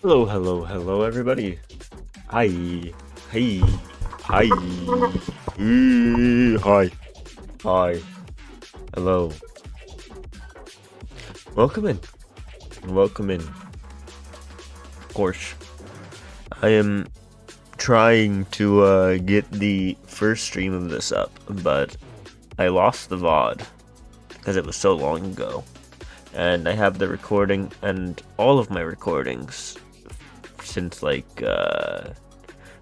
Hello, hello, hello, everybody. Hi, hey, hi, hi, hi, hello. Welcome in, welcome in. Of course, I am trying to get the first stream of this up, but I lost the VOD because it was so long ago. And I have the recording and all of my recordings since like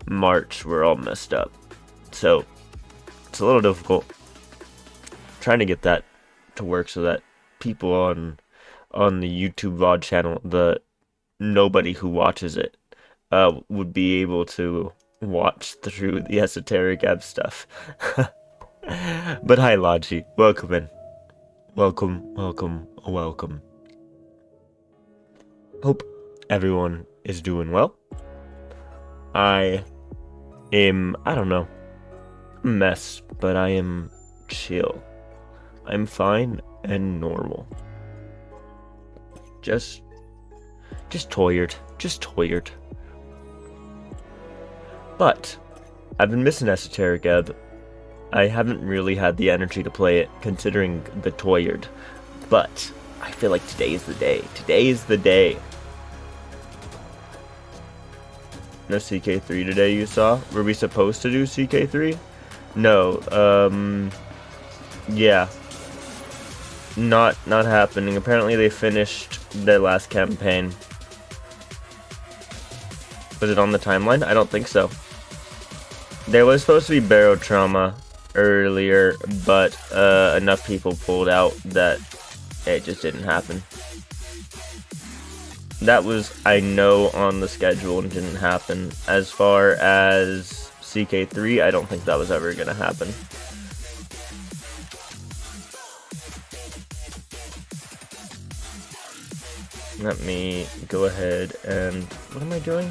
March were all messed up, so it's a little difficult trying to get that to work so that people on the YouTube VOD channel, the nobody who watches it, would be able to watch through the Esoteric Ebb stuff. But hi, Logi, welcome in. Welcome, welcome, welcome. Hope everyone is doing well. I don't know, a mess, but I am chill. I'm fine and normal. Just tired. But I've been missing Esoteric Ebb. I haven't really had the energy to play it, considering the tired. But I feel like today is the day. Today is the day. No CK3 today, you saw? Were we supposed to do CK3? No, yeah. Not happening. Apparently they finished their last campaign. Was it on the timeline? I don't think so. There was supposed to be Barotrauma earlier, but enough people pulled out that it just didn't happen. That was, I know, on the schedule and didn't happen. As far as CK3, I don't think that was ever going to happen. Let me go ahead and... What am I doing?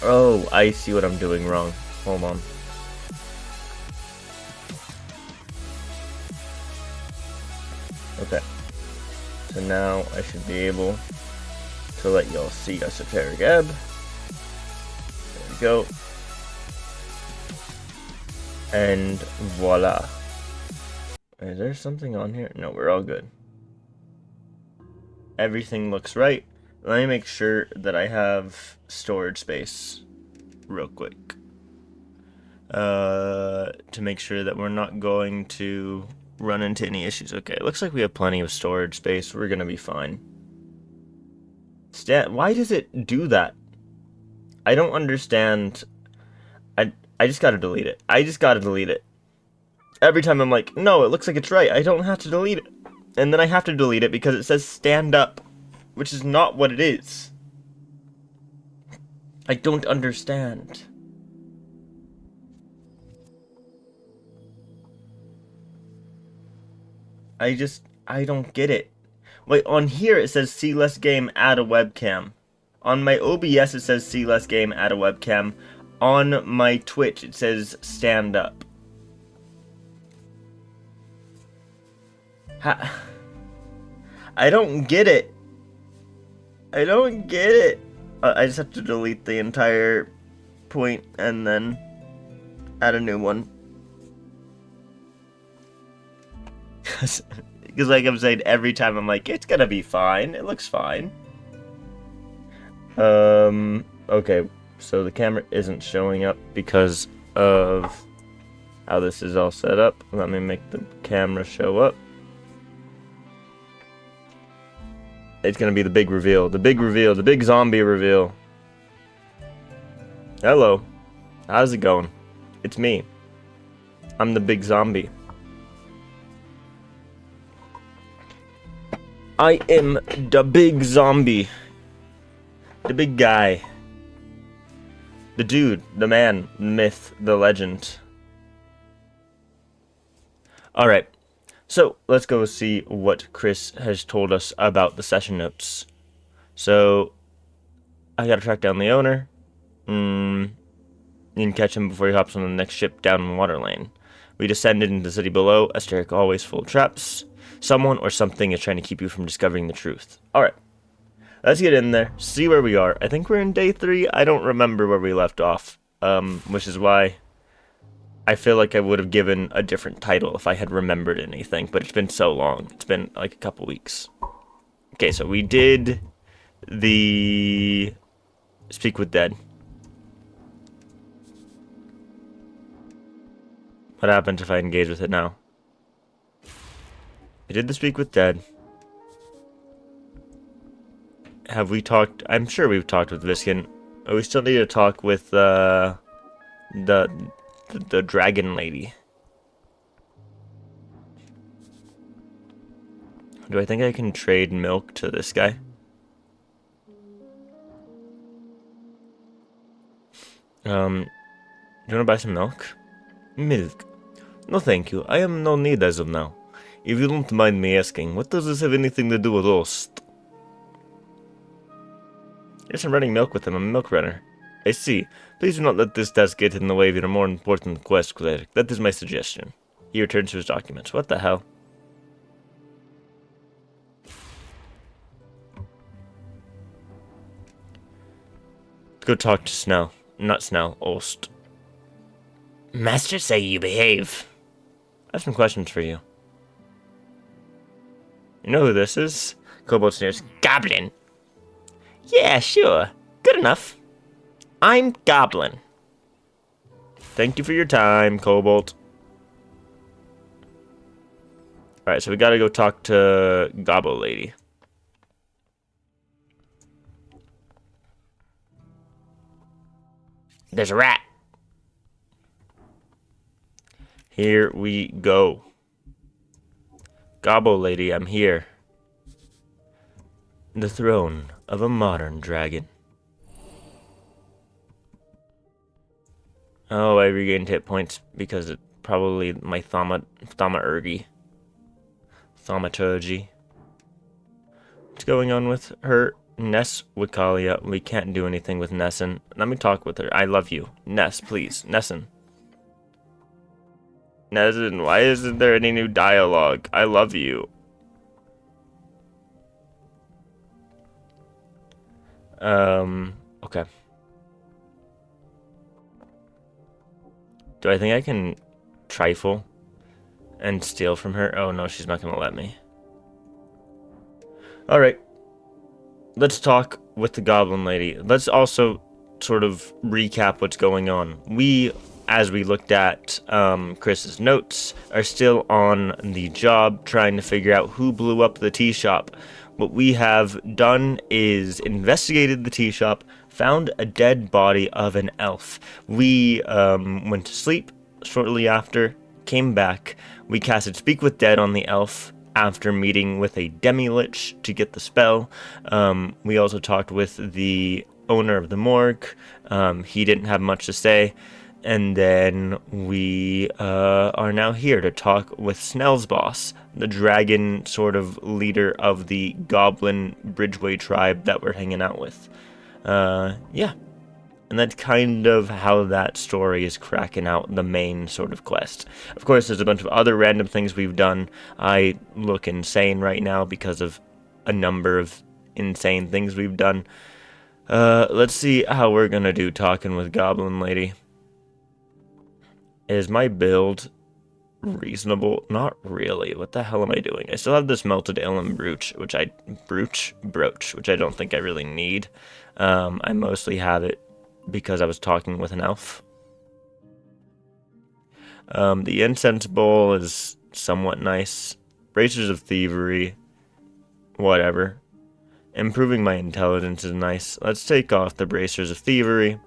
Oh, I see what I'm doing wrong. Hold on. Okay. So now I should be able to let y'all see Esoteric Ebb. There we go. And voila. Is there something on here? No, we're all good. Everything looks right. Let me make sure that I have storage space real quick. To make sure that we're not going to run into any issues. Okay, looks like we have plenty of storage space. We're gonna be fine. Why does it do that? I don't understand. I just gotta delete it. I just gotta delete it. Every time I'm like, no, it looks like it's right. I don't have to delete it. And then I have to delete it because it says stand up, which is not what it is. I don't understand. I don't get it. Wait, on here it says see less game, add a webcam. On my OBS it says see less game, add a webcam. On my Twitch it says stand up. I don't get it. I don't get it. I just have to delete the entire point and then add a new one. Because like I'm saying, every time I'm like, it's gonna be fine. It looks fine. Okay. So the camera isn't showing up because of how this is all set up. Let me make the camera show up. It's gonna be the big reveal. The big reveal. The big zombie reveal. Hello. How's it going? It's me. I'm the big zombie. I am the big zombie. The big guy. The dude, the man, the myth, the legend. Alright, so let's go see what Chris has told us about the session notes. So, I gotta track down the owner. You can catch him before he hops on the next ship down in the water lane. We descended into the city below. Esoteric always full of traps. Someone or something is trying to keep you from discovering the truth. Alright. Let's get in there, see where we are. I think we're in day 3. I don't remember where we left off. Which is why I feel like I would have given a different title if I had remembered anything. But it's been so long. It's been like a couple weeks. Okay, so we did the Speak with Dead. What happens if I engage with it now? We did the Speak with Dead. Have we talked? I'm sure we've talked with Viskin. We still need to talk with the dragon lady. Do I think I can trade milk to this guy? Do you want to buy some milk? Milk? No thank you. I am no need as of now. If you don't mind me asking, what does this have anything to do with roast? Yes, I'm running milk with him. I'm a milk runner. I see. Please do not let this task get in the way of your more important quest, Cleric. That is my suggestion. He returns to his documents. What the hell? Let's go talk to Snell. Not Snell, Olst. Master say you behave. I have some questions for you. You know who this is? Kobold sneers. Goblin. Yeah, sure. Good enough. I'm Goblin. Thank you for your time, Kobold. Alright, so we gotta go talk to Gobble Lady. There's a rat. Here we go. Gobble Lady, I'm here. The throne of a modern dragon. Oh, I regained hit points because it probably my thaumaturgy. What's going on with her? Ness Wikalia. We can't do anything with Nessun. Let me talk with her. I love you. Ness, please. Nessun. Nessun, why isn't there any new dialogue? I love you. Okay. Do I think I can trifle and steal from her? Oh no, she's not gonna let me. Alright. Let's talk with the Goblin Lady. Let's also sort of recap what's going on. We, as we looked at Chris's notes, are still on the job trying to figure out who blew up the tea shop. What we have done is investigated the tea shop, found a dead body of an elf. We went to sleep shortly after, came back. We casted Speak with Dead on the elf after meeting with a demi-lich to get the spell. We also talked with the owner of the morgue. He didn't have much to say. And then we are now here to talk with Snell's boss, the dragon sort of leader of the goblin Bridgeway tribe that we're hanging out with. Yeah. And that's kind of how that story is cracking out the main sort of quest. Of course, there's a bunch of other random things we've done. I look insane right now because of a number of insane things we've done. Let's see how we're gonna do talking with Goblin Lady. Is my build reasonable? Not really. What the hell am I doing? I still have this melted Ilum brooch, which I don't think I really need. I mostly have it because I was talking with an elf. The incense bowl is somewhat nice. Bracers of thievery, whatever. Improving my intelligence is nice. Let's take off the bracers of thievery.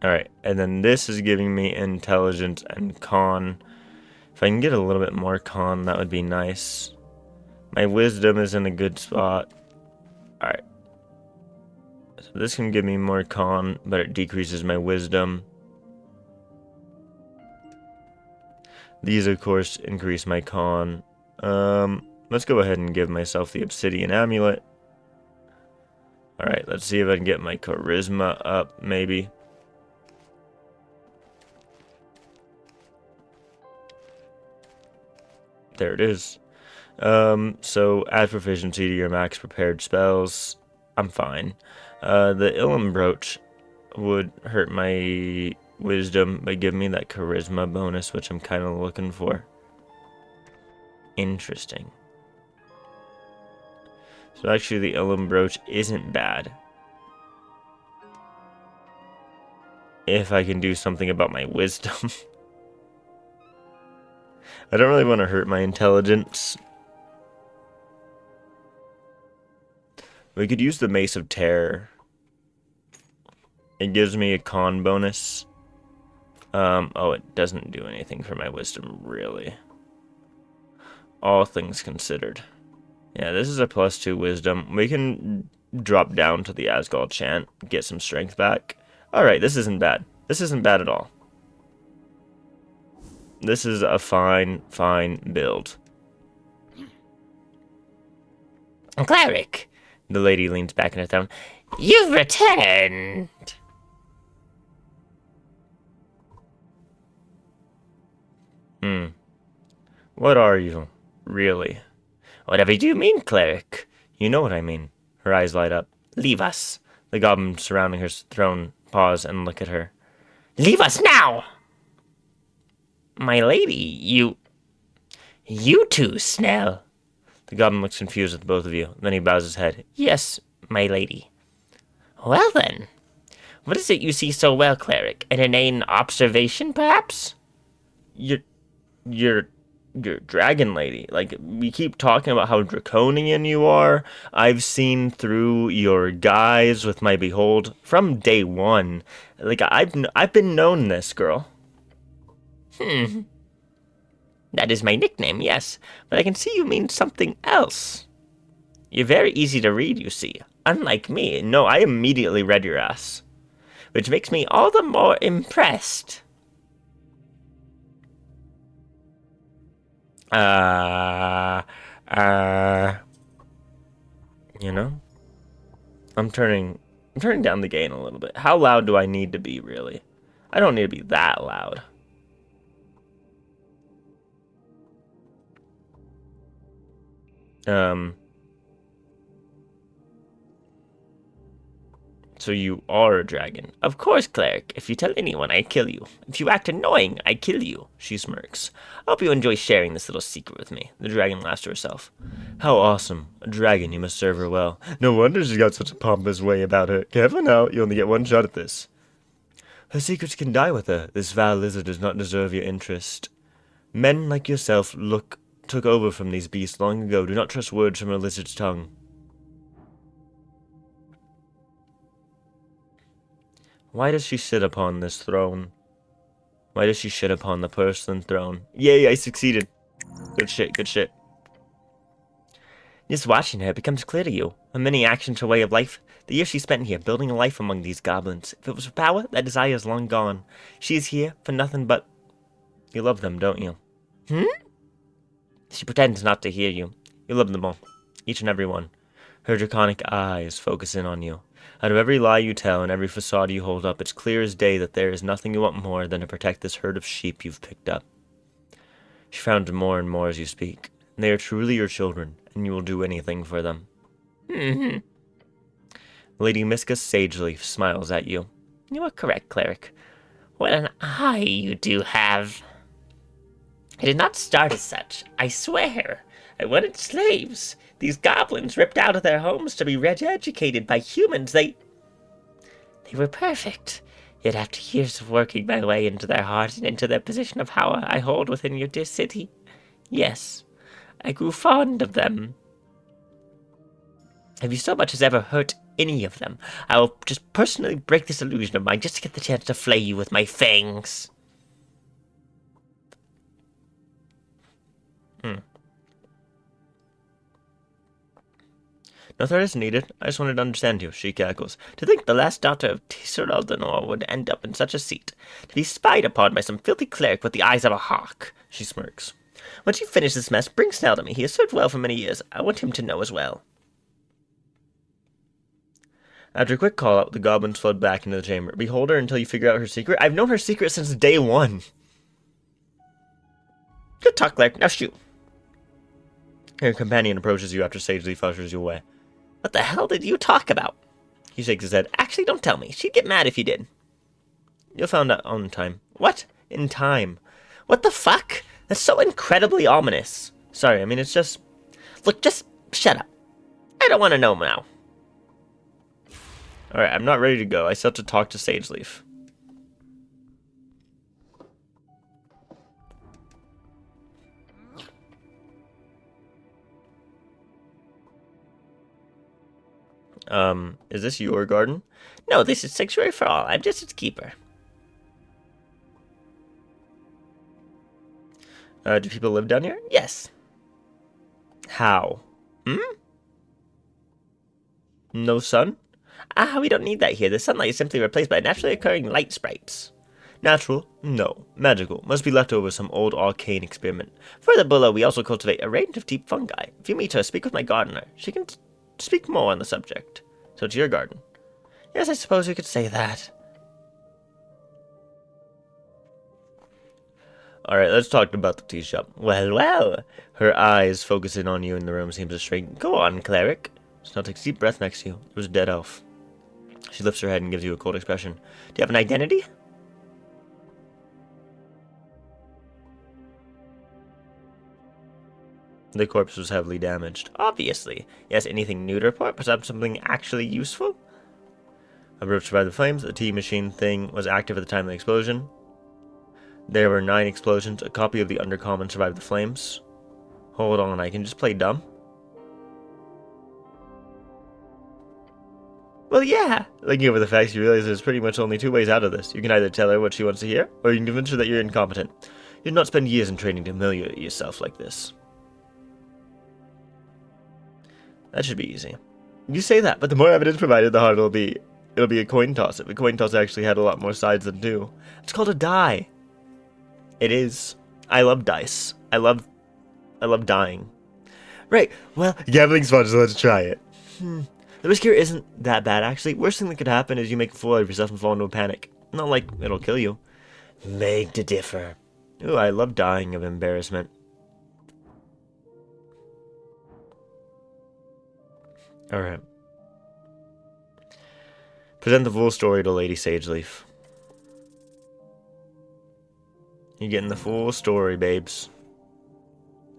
Alright, and then this is giving me intelligence and con. If I can get a little bit more con, that would be nice. My wisdom is in a good spot. Alright. So this can give me more con, but it decreases my wisdom. These, of course, increase my con. Let's go ahead and give myself the obsidian amulet. Alright, let's see if I can get my charisma up, maybe. There it is. So add proficiency to your max prepared spells. I'm fine. The Ilum Brooch would hurt my wisdom, but give me that charisma bonus, which I'm kind of looking for. Interesting. So actually the Ilum Brooch isn't bad. If I can do something about my wisdom. I don't really want to hurt my intelligence. We could use the Mace of Terror. It gives me a con bonus. Oh, it doesn't do anything for my wisdom, really. All things considered. Yeah, this is a +2 wisdom. We can drop down to the Asgol chant, get some strength back. Alright, this isn't bad. This isn't bad at all. This is a fine build. Cleric, The lady leans back in her throne. you've returned. What are you, really? Whatever do you mean, cleric? You know what I mean. Her eyes light up. Leave us. The goblins surrounding her throne pause and look at her. Leave us now! My lady, You too, Snell. The goblin looks confused at both of you. Then he bows his head. Yes, my lady. Well then, what is it you see so well, cleric? An inane observation, perhaps? You're dragon lady. Like, we keep talking about how draconian you are. I've seen through your guise with my behold from day one. Like, I've been known this, girl. That is my nickname, yes, but I can see you mean something else. You're very easy to read, you see. Unlike me, No, I immediately read your ass. which makes me all the more impressed. You know? I'm turning down the gain a little bit. How loud do I need to be, really? I don't need to be that loud. So you are a dragon. Of course, cleric. If you tell anyone, I kill you. If you act annoying, I kill you. She smirks. I hope you enjoy sharing this little secret with me. The dragon laughs to herself. How awesome. A dragon, you must serve her well. No wonder she's got such a pompous way about her. Careful now, you only get one shot at this. Her secrets can die with her. This vile lizard does not deserve your interest. Men like yourself took over from these beasts long ago. Do not trust words from a lizard's tongue. Why does she sit upon this throne? Why does she sit upon the porcelain throne? Yay, I succeeded. Good shit, good shit. Just watching her, it becomes clear to you. Her many actions, her way of life. The years she spent here, building a life among these goblins. If it was for power, that desire is long gone. She is here for nothing but... You love them, don't you? She pretends not to hear you. You love them all. Each and every one. Her draconic eyes focus in on you. Out of every lie you tell and every facade you hold up, it's clear as day that there is nothing you want more than to protect this herd of sheep you've picked up. She frowns more and more as you speak. They are truly your children, and you will do anything for them. Lady Miska sagely smiles at you. You are correct, cleric. What an eye you do have. I did not start as such, I swear. I wanted slaves. These goblins ripped out of their homes to be educated by humans. They were perfect. Yet after years of working my way into their heart and into their position of power I hold within your dear city, yes, I grew fond of them. If you so much as ever hurt any of them, I will just personally break this illusion of mine just to get the chance to flay you with my fangs. No threat is needed. I just wanted to understand you, she cackles. To think the last daughter of Tisser Aldanor would end up in such a seat. To be spied upon by some filthy cleric with the eyes of a hawk. She smirks. Once you finish this mess, bring Snell to me. He has served well for many years. I want him to know as well. After a quick call-out, the goblins fled back into the chamber. Behold her until you figure out her secret. I've known her secret since day one. Good talk, cleric. Now shoot. Your companion approaches you after Sageleaf ushers you away. What the hell did you talk about? He shakes his head. Actually, don't tell me. She'd get mad if you did. You'll find out in time. What? In time. What the fuck? That's so incredibly ominous. Sorry, I mean, it's just... Look, just shut up. I don't want to know now. Alright, I'm not ready to go. I still have to talk to Sageleaf. Is this your garden? No, this is sanctuary for all. I'm just its keeper. Do people live down here? Yes. How? No sun? We don't need that here. The sunlight is simply replaced by naturally occurring light sprites. Natural? No. Magical. Must be left over some old arcane experiment. Further below, we also cultivate a range of deep fungi. If you meet her, speak with my gardener. She can speak more on the subject. So it's your garden? Yes, I suppose you could say that. Alright, let's talk about the tea shop. Well, well. Her eyes focusing on you in the room seems to shrink. Go on, cleric. Snow takes a deep breath next to you. It was a dead elf. She lifts her head and gives you a cold expression. Do you have an identity? The corpse was heavily damaged. Obviously. Yes, anything new to report? Perhaps something actually useful? A rope survived the flames. The tea machine thing was active at the time of the explosion. There were 9 explosions. A copy of the Undercommon survived the flames. Hold on, I can just play dumb? Well, yeah. Looking over the facts, you realize there's pretty much only 2 ways out of this. You can either tell her what she wants to hear, or you can convince her that you're incompetent. You did not spend years in training to humiliate yourself like this. That should be easy. You say that, but the more evidence provided, the harder it'll be. It'll be a coin toss. If a coin toss actually had a lot more sides than 2. It's called a die. It is. I love dice. I love dying. Right, well, gambling's fun, so let's try it. The risk here isn't that bad, actually. Worst thing that could happen is you make a fool out of yourself and fall into a panic. Not like it'll kill you. Beg to differ. Ooh, I love dying of embarrassment. Alright. Present the full story to Lady Sageleaf. You're getting the full story, babes.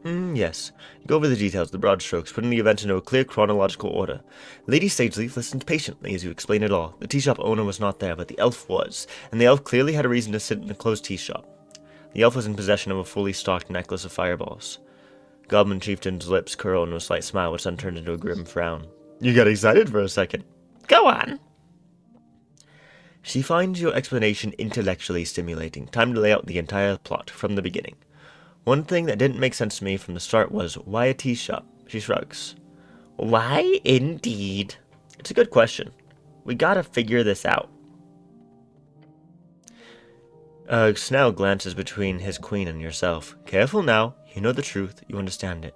Yes. Go over the details, the broad strokes, putting the events into a clear chronological order. Lady Sageleaf listened patiently as you explained it all. The tea shop owner was not there, but the elf was, and the elf clearly had a reason to sit in a closed tea shop. The elf was in possession of a fully stocked necklace of fireballs. Goblin Chieftain's lips curled into a slight smile, which then turned into a grim frown. You got excited for a second. Go on. She finds your explanation intellectually stimulating. Time to lay out the entire plot from the beginning. One thing that didn't make sense to me from the start was, why a tea shop? She shrugs. Why, indeed? It's a good question. We gotta figure this out. Snell glances between his queen and yourself. Careful now. You know the truth. You understand it.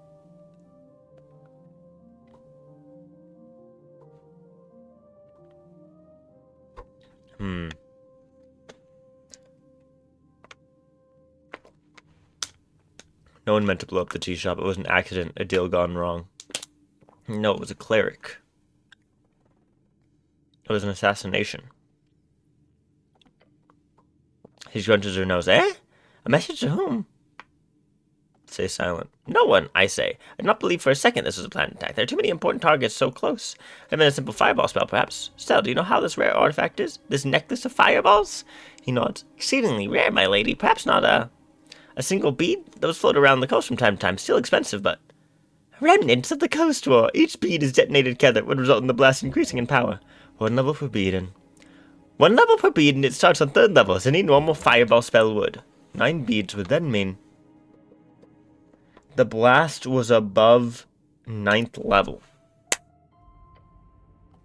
No one meant to blow up the tea shop. It was an accident, a deal gone wrong. No, it was a cleric. It was an assassination. She scrunches her nose. Eh? A message to whom? Stay silent. No one, I say. I do not believe for a second this was a planned attack. There are too many important targets so close. I meant a simple fireball spell, perhaps. Still, do you know how this rare artifact is? This necklace of fireballs? He nods. Exceedingly rare, my lady. Perhaps not a single bead? Those float around the coast from time to time. Still expensive, but... Remnants of the Coast War. Each bead is detonated together would result in the blast increasing in power. 1 level per bead and... 1 level per bead, and it starts on 3rd level, as any normal fireball spell would. 9 beads would then mean... The blast was above 9th level.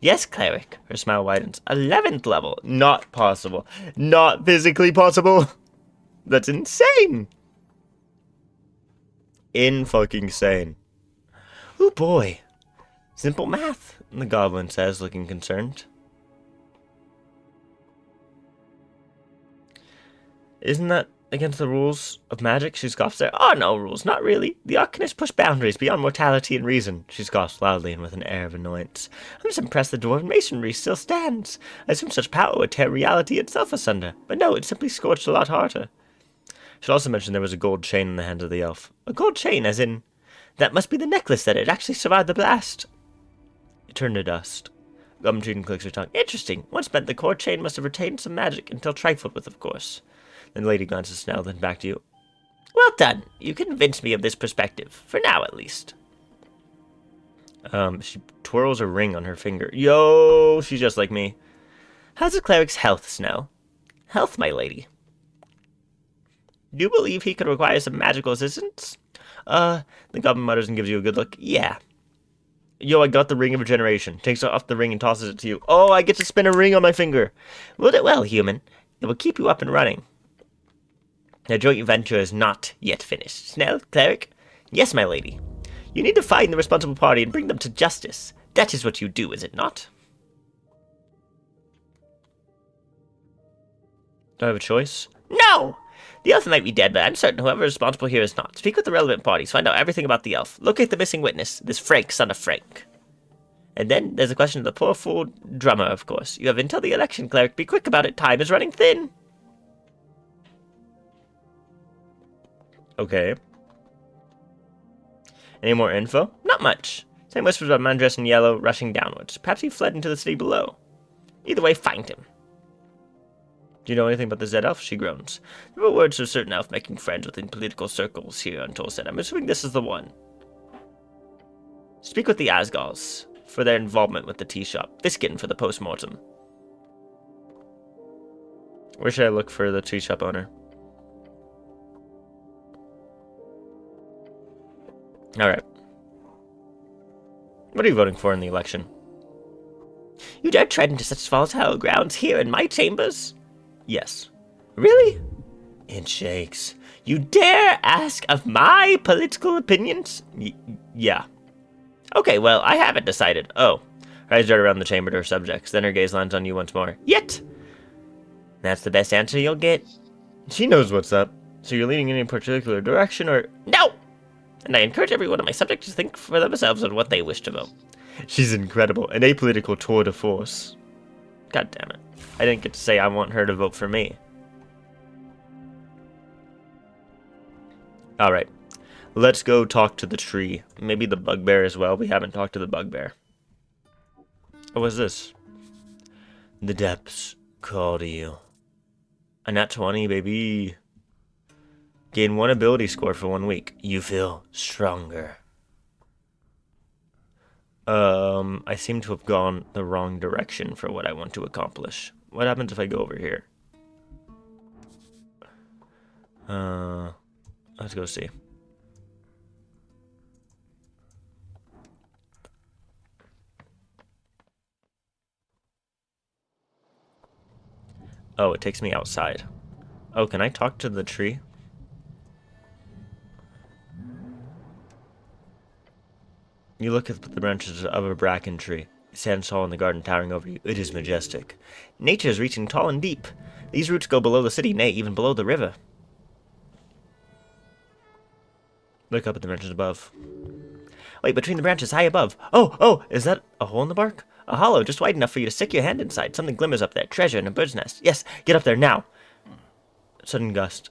Yes, cleric. Her smile widens. 11th level. Not possible. Not physically possible. That's insane. In-fucking-sane. Oh boy. Simple math, the goblin says, looking concerned. Isn't that against the rules of magic? She scoffs there. Oh, no rules, not really. The Arcanists push boundaries beyond mortality and reason. She scoffs loudly and with an air of annoyance. I'm just impressed the dwarven masonry still stands. I assume such power would tear reality itself asunder. But no, it simply scorched a lot harder. Should also mention there was a gold chain in the hand of the elf. A gold chain, as in... That must be the necklace that it actually survived the blast. It turned to dust. Gumtree clicks her tongue. Interesting. Once meant the core chain must have retained some magic, until trifled with, of course. Then the lady glances at Snell, then back to you. Well done. You convinced me of this perspective. For now, at least. She twirls a ring on her finger. Yo, she's just like me. How's the cleric's health, Snell? Health, my lady. Do you believe he could require some magical assistance? The goblin mutters and gives you a good look. Yeah. Yo, I got the ring of regeneration. Takes off the ring and tosses it to you. Oh, I get to spin a ring on my finger. Will it well, human. It will keep you up and running. Their joint venture is not yet finished. Snell, cleric? Yes, my lady. You need to find the responsible party and bring them to justice. That is what you do, is it not? Do I have a choice? No! The elf might be dead, but I'm certain whoever is responsible here is not. Speak with the relevant parties, find out everything about the elf. Locate the missing witness, this Frank, son of Frank. And then there's the question of the poor fool drummer, of course. You have until the election, cleric. Be quick about it. Time is running thin. Okay. Any more info? Not much. Same whispers about a man dressed in yellow, rushing downwards. Perhaps he fled into the city below. Either way, find him. Do you know anything about the Zed Elf? She groans. There were words of a certain elf making friends within political circles here on Tolstead. I'm assuming this is the one. Speak with the Asgals for their involvement with the tea shop. Thiskin for the post-mortem. Where should I look for the tea shop owner? Alright. What are you voting for in the election? You dare tread into such volatile grounds here in my chambers? Yes. Really? It shakes. You dare ask of my political opinions? Yeah. Okay, well, I haven't decided. Oh. Her eyes dart around the chamber to her subjects. Then her gaze lands on you once more. Yet! That's the best answer you'll get. She knows what's up. So you're leaning in a particular direction, or... No! And I encourage every one of my subjects to think for themselves on what they wish to vote. She's incredible. An apolitical tour de force. God damn it. I didn't get to say I want her to vote for me. Alright. Let's go talk to the tree. Maybe the bugbear as well. We haven't talked to the bugbear. Oh, what's this? The depths call to you. A nat 20, baby. Gain 1 ability score for 1 week. You feel stronger. I seem to have gone the wrong direction for what I want to accomplish. What happens if I go over here? Let's go see. Oh, it takes me outside. Oh, can I talk to the tree? You look at the branches of a bracken tree. It stands tall in the garden, towering over you. It is majestic. Nature is reaching tall and deep. These roots go below the city, nay, even below the river. Look up at the branches above. Wait, between the branches, high above. Oh, is that a hole in the bark? A hollow, just wide enough for you to stick your hand inside. Something glimmers up there. Treasure in a bird's nest. Yes, get up there now. Sudden gust.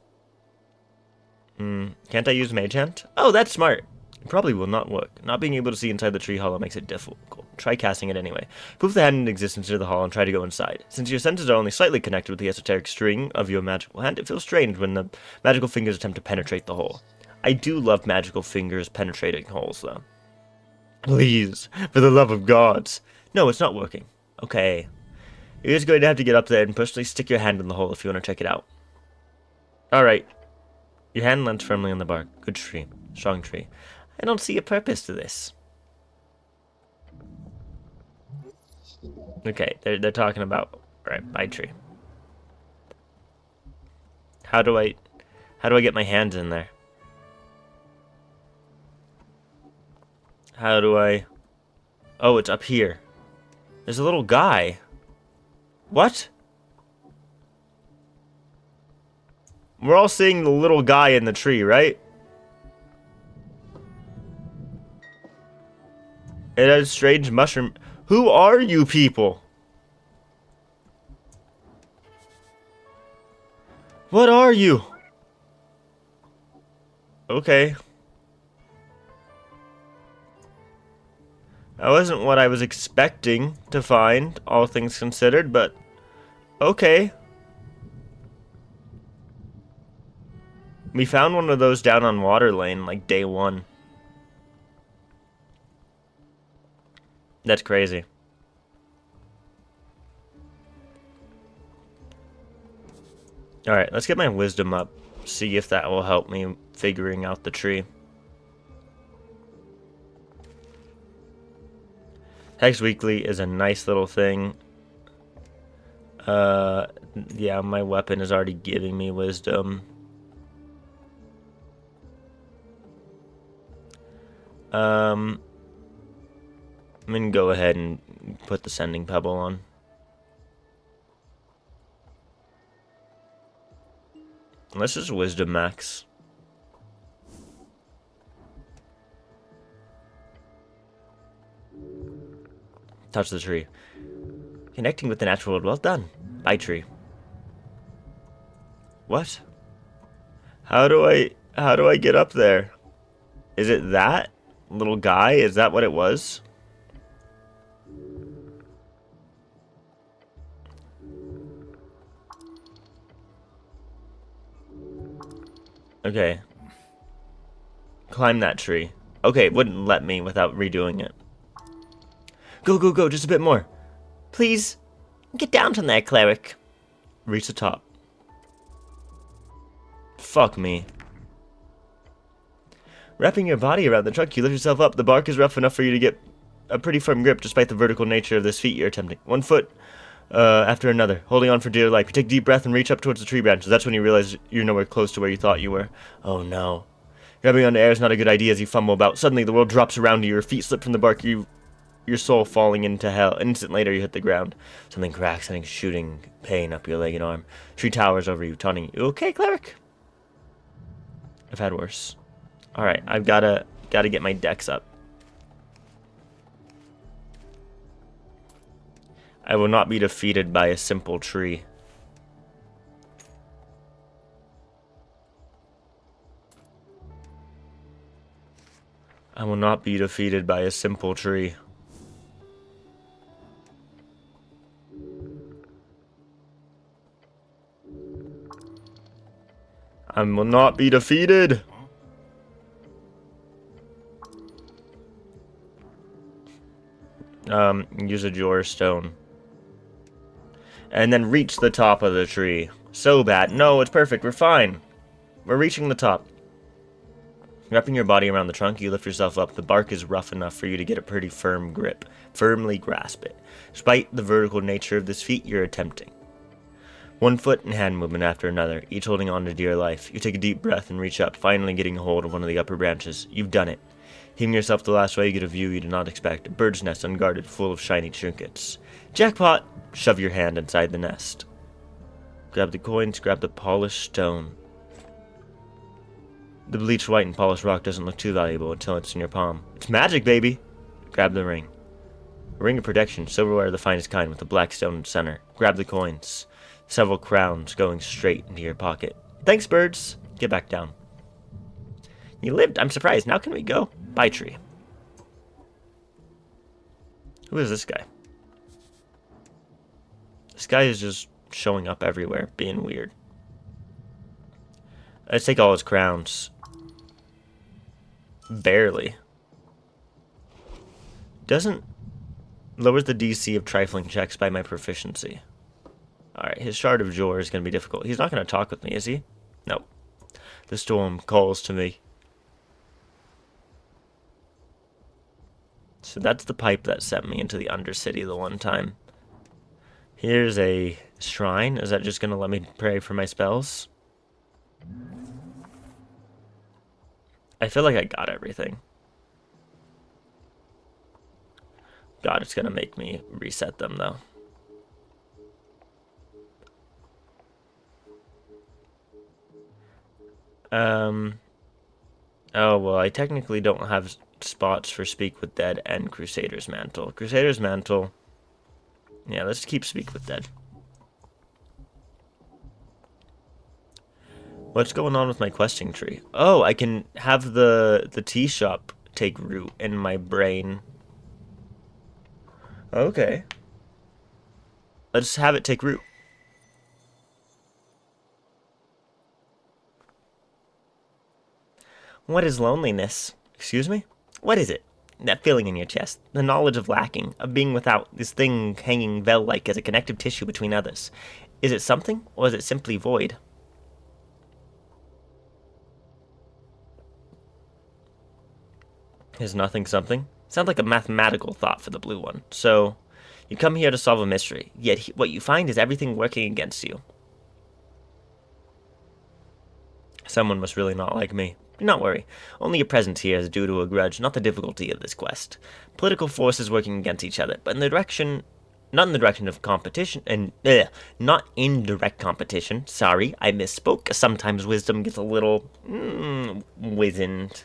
Can't I use Mage Hand? Oh, that's smart. It probably will not work. Not being able to see inside the tree hollow makes it difficult. Try casting it anyway. Poof the hand in existence into the hollow and try to go inside. Since your senses are only slightly connected with the esoteric string of your magical hand, it feels strange when the magical fingers attempt to penetrate the hole. I do love magical fingers penetrating holes, though. Please, for the love of gods. No, it's not working. Okay. You're just going to have to get up there and personally stick your hand in the hole if you want to check it out. Alright. Your hand lands firmly on the bark. Good tree. Strong tree. I don't see a purpose to this. Okay, they're talking about... Right, bye tree. How do I get my hands in there? How do I... Oh, it's up here. There's a little guy. What? We're all seeing the little guy in the tree, right? It has strange mushroom. Who are you people? What are you? Okay. That wasn't what I was expecting to find, all things considered, but okay. We found one of those down on Water Lane, like day 1. That's crazy. Alright, let's get my wisdom up. See if that will help me figuring out the tree. Hex Weekly is a nice little thing. Yeah, my weapon is already giving me wisdom. I'm gonna go ahead and put the sending pebble on. Let's just wisdom max. Touch the tree. Connecting with the natural world. Well done. Bye, tree. What? How do I get up there? Is it that little guy? Is that what it was? Okay. Climb that tree. Okay, it wouldn't let me without redoing it. Go, go, go, just a bit more. Please, get down from there, cleric. Reach the top. Fuck me. Wrapping your body around the trunk, you lift yourself up. The bark is rough enough for you to get a pretty firm grip despite the vertical nature of this feat you're attempting. One foot after another, holding on for dear life. You take a deep breath and reach up towards the tree branches. That's when you realize you're nowhere close to where you thought you were. Oh no. Grabbing onto air is not a good idea as you fumble about. Suddenly the world drops around you. Your feet slip from the bark. Your soul falling into hell. An instant later, you hit the ground. Something cracks, sending shooting pain up your leg and arm. Tree towers over you, taunting you. Okay, cleric? I've had worse. Alright, I've gotta get my dex up. I will not be defeated by a simple tree. I will not be defeated by a simple tree. I will not be defeated. Use a Jor stone. And then reach the top of the tree. So bad. No, it's perfect. We're fine. We're reaching the top. Wrapping your body around the trunk, you lift yourself up. The bark is rough enough for you to get a pretty firm grip. Firmly grasp it. Despite the vertical nature of this feat you're attempting. One foot and hand movement after another, each holding on to dear life. You take a deep breath and reach up, finally getting a hold of one of the upper branches. You've done it. Heaving yourself the last way, you get a view you did not expect. A bird's nest unguarded, full of shiny trinkets. Jackpot! Shove your hand inside the nest. Grab the coins, grab the polished stone. The bleached white and polished rock doesn't look too valuable until it's in your palm. It's magic, baby! Grab the ring. A ring of protection, silverware of the finest kind with a black stone in the center. Grab the coins. Several crowns going straight into your pocket. Thanks, birds. Get back down. You lived. I'm surprised. Now can we go? Bye, tree. Who is this guy? This guy is just showing up everywhere, being weird. Let's take all his crowns. Barely. Doesn't... Lowers the DC of trifling checks by my proficiency. Alright, his Shard of Jor is going to be difficult. He's not going to talk with me, is he? No. The storm calls to me. So that's the pipe that sent me into the Undercity the one time. Here's a shrine. Is that just going to let me pray for my spells? I feel like I got everything. God, it's going to make me reset them, though. Oh, well, I technically don't have spots for Speak with Dead and Crusader's Mantle. Crusader's Mantle... Yeah, let's keep Speak with Dead. What's going on with my questing tree? Oh, I can have the tea shop take root in my brain. Okay. Let's have it take root. What is loneliness? Excuse me? What is it? That feeling in your chest, the knowledge of lacking, of being without, this thing hanging veil-like as a connective tissue between others. Is it something, or is it simply void? Is nothing something? Sounds like a mathematical thought for the blue one. So, you come here to solve a mystery, yet what you find is everything working against you. Someone must really not like me. Do not worry. Only your presence here is due to a grudge, not the difficulty of this quest. Political forces working against each other, but in the direction... Not in the direction of competition, and... not in direct competition. Sorry, I misspoke. Sometimes wisdom gets a little... wizened.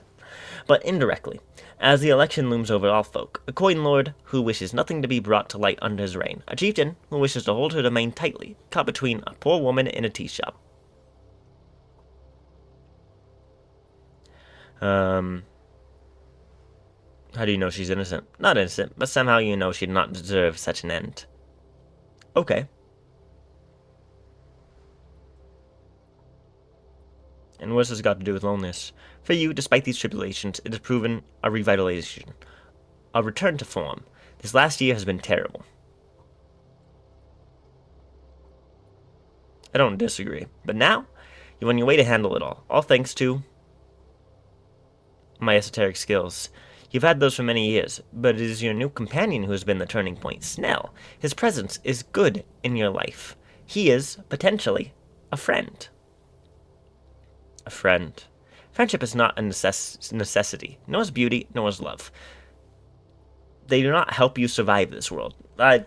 But indirectly. As the election looms over all folk, a coin lord who wishes nothing to be brought to light under his reign, a chieftain who wishes to hold her domain tightly, caught between a poor woman in a tea shop. How do you know she's innocent? Not innocent, but somehow you know she did not deserve such an end. Okay. And what's this got to do with loneliness? For you, despite these tribulations, it has proven a revitalization. A return to form. This last year has been terrible. I don't disagree. But now, you're on your way to handle it all thanks to my esoteric skills. You've had those for many years, but it is your new companion who has been the turning point, Snell. His presence is good in your life. He is, potentially, a friend. A friend. Friendship is not a necessity, nor is beauty, nor is love. They do not help you survive this world. I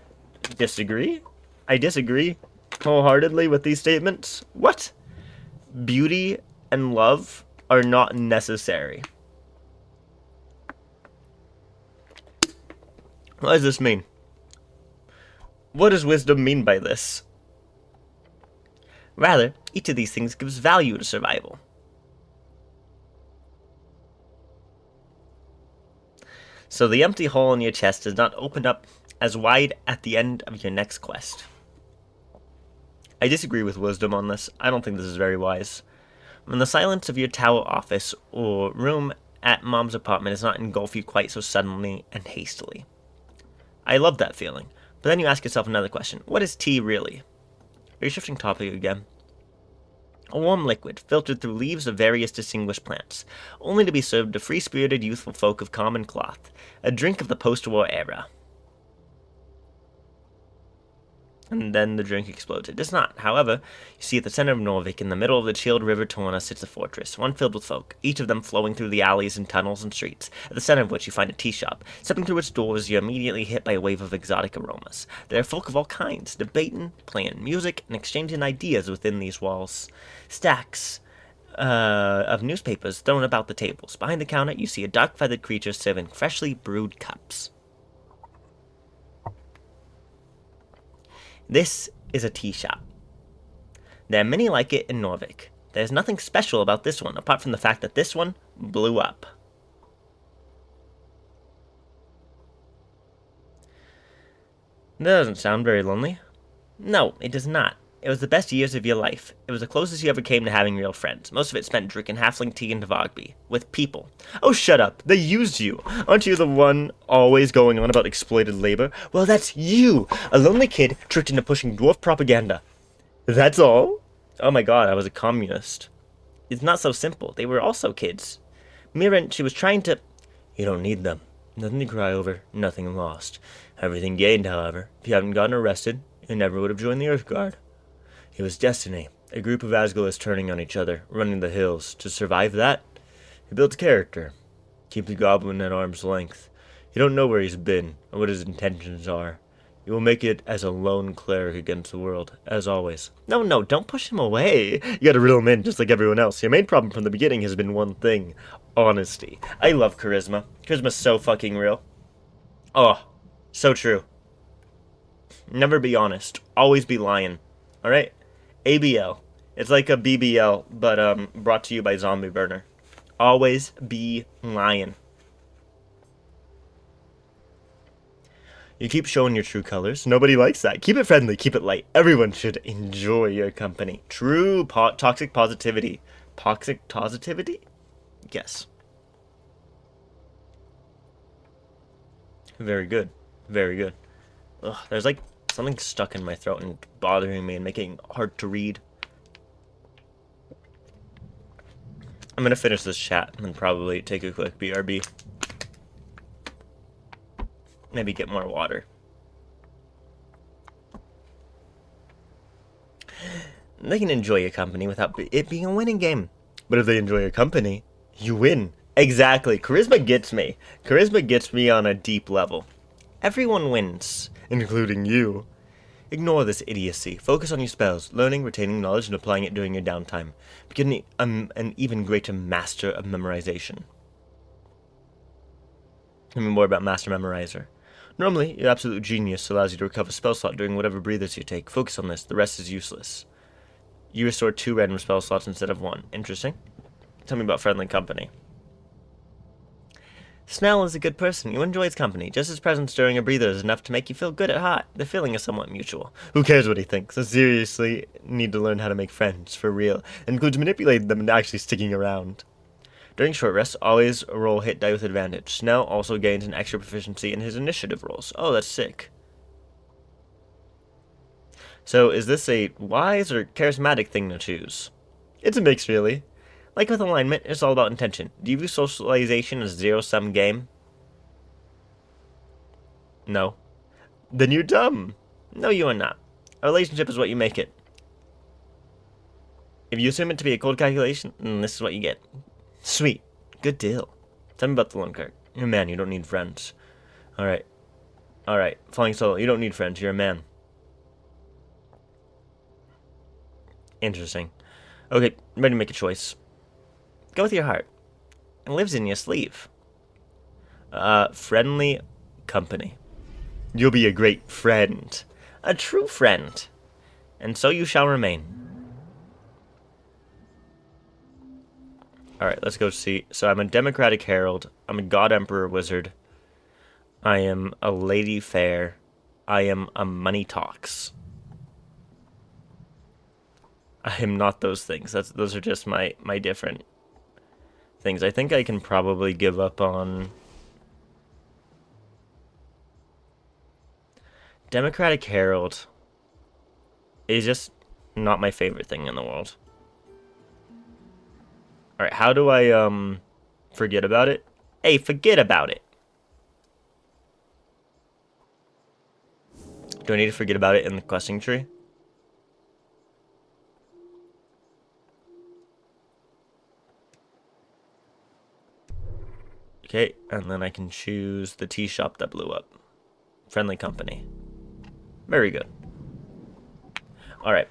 disagree. I disagree wholeheartedly with these statements. What? Beauty and love are not necessary. What does this mean? What does wisdom mean by this? Rather, each of these things gives value to survival. So the empty hole in your chest does not open up as wide at the end of your next quest. I disagree with wisdom on this. I don't think this is very wise. When the silence of your tower office or room at mom's apartment does not engulf you quite so suddenly and hastily. I love that feeling. But then you ask yourself another question. What is tea really? Are you shifting topic again? A warm liquid, filtered through leaves of various distinguished plants, only to be served to free-spirited youthful folk of common cloth. A drink of the post-war era. And then the drink explodes. It does not. However, you see at the center of Norvik, in the middle of the chilled river Torna, sits a fortress, one filled with folk, each of them flowing through the alleys and tunnels and streets, at the center of which you find a tea shop. Stepping through its doors, you're immediately hit by a wave of exotic aromas. There are folk of all kinds, debating, playing music, and exchanging ideas within these walls. Stacks of newspapers thrown about the tables. Behind the counter, you see a dark-feathered creature serving freshly brewed cups. This is a tea shop. There are many like it in Norvik. There's nothing special about this one, apart from the fact that this one blew up. That doesn't sound very lonely. No, it does not. It was the best years of your life. It was the closest you ever came to having real friends. Most of it spent drinking halfling tea in Tvogby. With people. Oh, shut up. They used you. Aren't you the one always going on about exploited labor? Well, that's you. A lonely kid tricked into pushing dwarf propaganda. That's all? Oh my god, I was a communist. It's not so simple. They were also kids. Mirren, she was trying to... You don't need them. Nothing to cry over. Nothing lost. Everything gained, however. If you hadn't gotten arrested, you never would have joined the Earth Guard. It was destiny, a group of Asgulus turning on each other, running the hills. To survive that, he builds character. Keep the goblin at arm's length. You don't know where he's been, or what his intentions are. You will make it as a lone cleric against the world, as always. No, no, don't push him away. You gotta reel him in just like everyone else. Your main problem from the beginning has been one thing. Honesty. I love charisma. Charisma's so fucking real. Oh, so true. Never be honest. Always be lying. Alright? ABL. It's like a BBL, but brought to you by Zombie Burner. Always be lying. You keep showing your true colors. Nobody likes that. Keep it friendly. Keep it light. Everyone should enjoy your company. True toxic positivity. Toxic positivity? Yes. Very good. Very good. Ugh, there's like something stuck in my throat and bothering me and making it hard to read. I'm gonna finish this chat and probably take a quick BRB. Maybe get more water. They can enjoy your company without it being a winning game. But if they enjoy your company, you win. Exactly. Charisma gets me. Charisma gets me on a deep level. Everyone wins, including you. Ignore this idiocy. Focus on your spells, learning, retaining knowledge, and applying it during your downtime. Become an even greater master of memorization. Tell me more about Master Memorizer. Normally, your absolute genius allows you to recover spell slot during whatever breathers you take. Focus on this. The rest is useless. You restore 2 random spell slots instead of 1. Interesting. Tell me about Friendly Company. Snell is a good person. You enjoy his company. Just his presence during a breather is enough to make you feel good at heart. The feeling is somewhat mutual. Who cares what he thinks? I seriously need to learn how to make friends, for real. It includes manipulating them and actually sticking around. During short rests, always roll hit die with advantage. Snell also gains an extra proficiency in his initiative rolls. Oh, that's sick. So, is this a wise or charismatic thing to choose? It's a mix, really. Like with alignment, it's all about intention. Do you view socialization as a zero-sum game? No. Then you're dumb. No, you are not. A relationship is what you make it. If you assume it to be a cold calculation, then this is what you get. Sweet. Good deal. Tell me about the lone card. You're a man, you don't need friends. Alright. Alright. Flying solo, you don't need friends, you're a man. Interesting. Okay, ready to make a choice. Go with your heart. It lives in your sleeve. Friendly company. You'll be a great friend. A true friend. And so you shall remain. Alright, let's go see. So I'm a Democratic Herald. I'm a God Emperor Wizard. I am a Lady Fair. I am a Money Talks. I am not those things. Those are just my different things. I think I can probably give up on Democratic Herald. Is just not my favorite thing in the world. Alright, how do I forget about it? Hey, forget about it. Do I need to forget about it in the questing tree? Okay, and then I can choose the tea shop that blew up. Friendly company. Very good. Alright.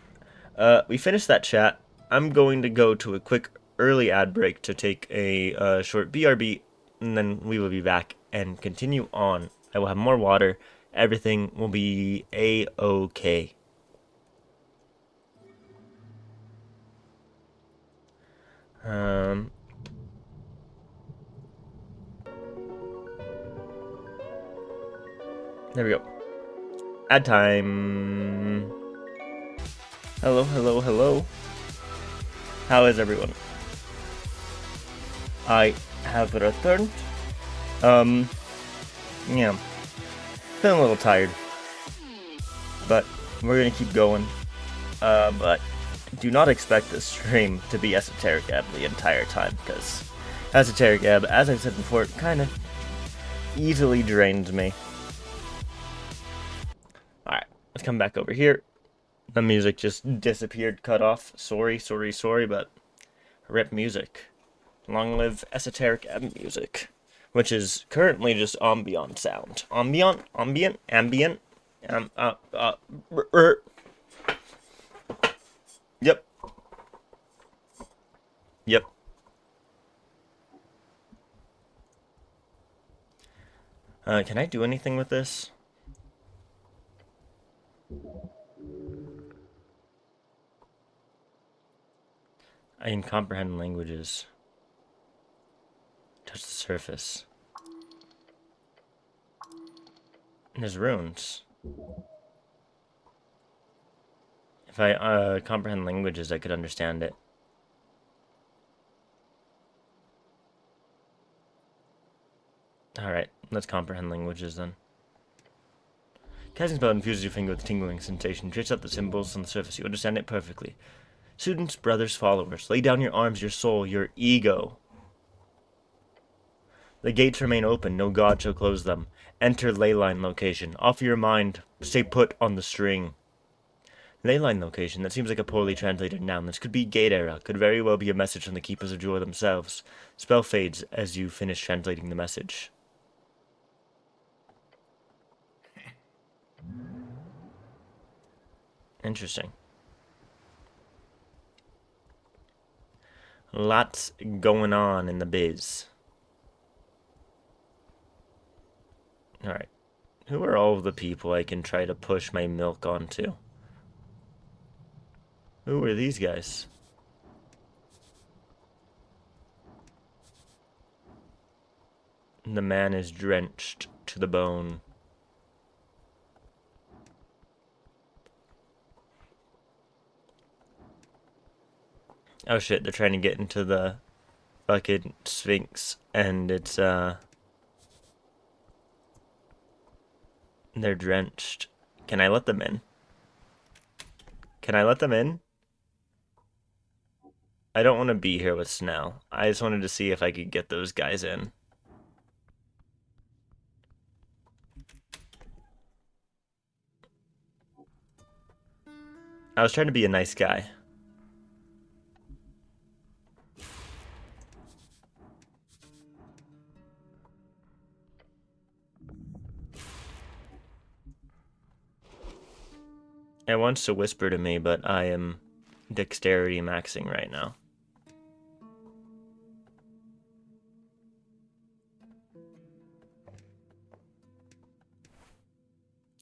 We finished that chat. I'm going to go to a quick early ad break to take a short BRB, and then we will be back and continue on. I will have more water. Everything will be A-OK. There we go. Ad time. Hello, hello, hello. How is everyone? I have returned. Yeah. Feeling a little tired. But we're gonna keep going. But do not expect this stream to be Esoteric Ebb the entire time, because Esoteric Ebb, as I've said before, kind of easily drains me. Alright, let's come back over here. The music just disappeared, cut off. Sorry, but rip music. Long live Esoteric Ebb music, which is currently just ambient sound. Ambient. Um, uh, uh, r- r- yep, yep. Can I do anything with this? I can comprehend languages. Touch the surface. And there's runes. If I comprehend languages, I could understand it. Alright, let's comprehend languages then. Casting spell infuses your finger with a tingling sensation. Trace out the symbols on the surface. You understand it perfectly. Students, brothers, followers, lay down your arms, your soul, your ego. The gates remain open. No god shall close them. Enter leyline location. Offer your mind. Stay put on the string. Leyline location. That seems like a poorly translated noun. This could be gate era. Could very well be a message from the Keepers of Joy themselves. Spell fades as you finish translating the message. Interesting. Lots going on in the biz. Alright. Who are all of the people I can try to push my milk onto? Who are these guys? The man is drenched to the bone. Oh shit, they're trying to get into the fucking Sphinx, and it's, they're drenched. Can I let them in? Can I let them in? I don't want to be here with Snell. I just wanted to see if I could get those guys in. I was trying to be a nice guy. It wants to whisper to me, but I am dexterity maxing right now.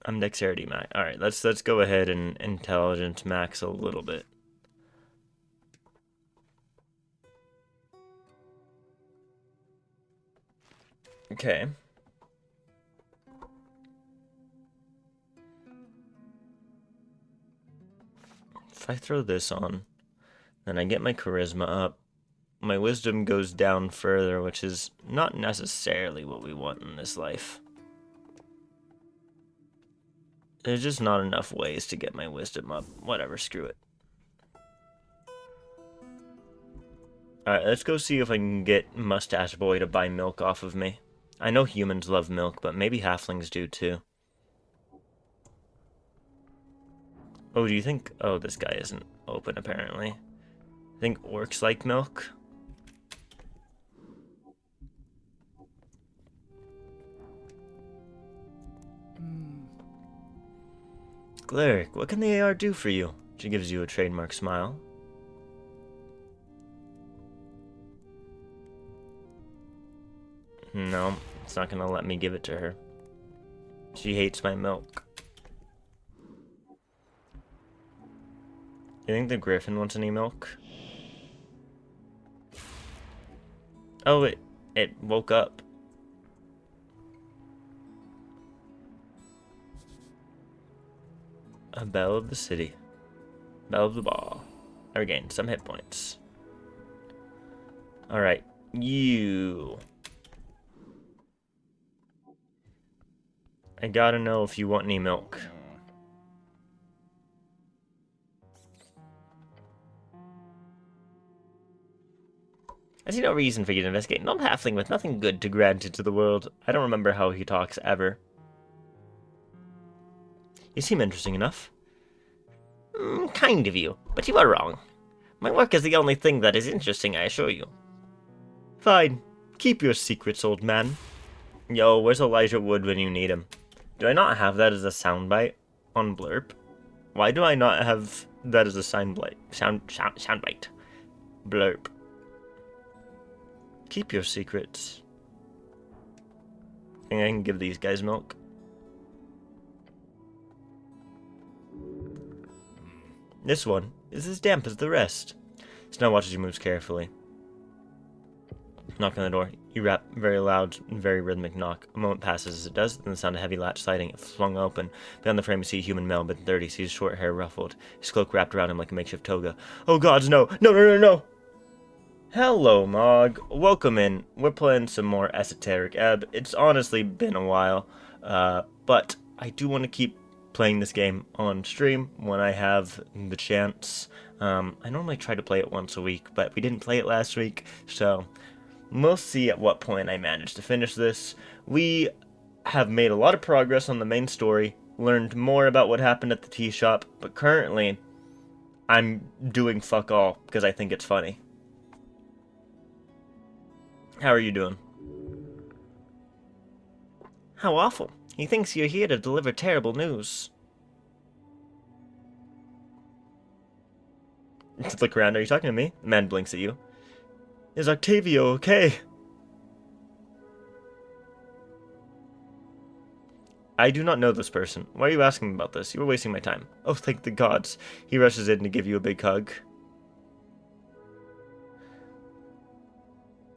I'm dexterity max. All right, let's go ahead and intelligence max a little bit. Okay. If I throw this on, then I get my charisma up. My wisdom goes down further, which is not necessarily what we want in this life. There's just not enough ways to get my wisdom up. Whatever, screw it. Alright, let's go see if I can get Mustache Boy to buy milk off of me. I know humans love milk, but maybe halflings do too. Oh, do you think... Oh, this guy isn't open, apparently. I think orcs like milk. Cleric, what can the AR do for you? She gives you a trademark smile. No, it's not gonna let me give it to her. She hates my milk. You think the griffin wants any milk? Oh, it woke up. A belle of the city. Belle of the ball. I regained some hit points. Alright, you. I gotta know if you want any milk. I see no reason for you to investigate. An old halfling with nothing good to grant into the world. I don't remember how he talks ever. You seem interesting enough. Kind of you, but you are wrong. My work is the only thing that is interesting, I assure you. Fine. Keep your secrets, old man. Yo, where's Elijah Wood when you need him? Do I not have that as a soundbite on Blurb? Why do I not have that as a soundbite? Soundbite. Blurb. Keep your secrets. I think I can give these guys milk. This one is as damp as the rest. Snow watches you moves carefully. Knock on the door. You rap, very loud and very rhythmic knock. A moment passes as it does, then the sound of heavy latch sliding. It flung open. Beyond the frame you see a human male, but 30, sees his short hair ruffled, his cloak wrapped around him like a makeshift toga. Oh gods, no! No, no, no, no! Hello, Mog. Welcome in. We're playing some more Esoteric Ebb. It's honestly been a while, but I do want to keep playing this game on stream when I have the chance. I normally try to play it once a week, but we didn't play it last week, so we'll see at what point I manage to finish this. We have made a lot of progress on the main story, learned more about what happened at the tea shop, but currently I'm doing fuck all because I think it's funny. How are you doing? How awful. He thinks you're here to deliver terrible news. Look around, are you talking to me? The man blinks at you. Is Octavio okay? I do not know this person. Why are you asking me about this? You were wasting my time. Oh, thank the gods. He rushes in to give you a big hug.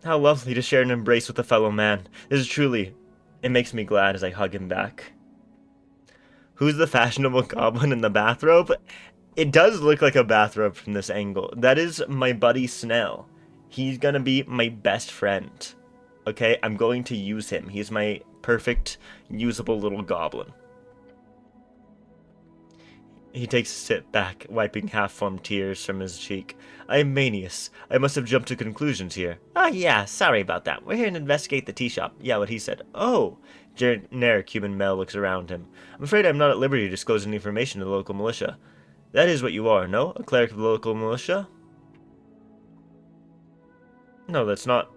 How lovely to share an embrace with a fellow man. This is truly... It makes me glad as I hug him back. Who's the fashionable goblin in the bathrobe? It does look like a bathrobe from this angle. That is my buddy Snell. He's gonna be my best friend. Okay, I'm going to use him. He's my perfect, usable little goblin. He takes a step back, wiping half-formed tears from his cheek. I am Manius. I must have jumped to conclusions here. Ah, yeah, sorry about that. We're here to investigate the tea shop. Yeah, what he said. Oh! Generic human male looks around him. I'm afraid I'm not at liberty to disclose any information to the local militia. That is what you are, no? A cleric of the local militia? No, that's not.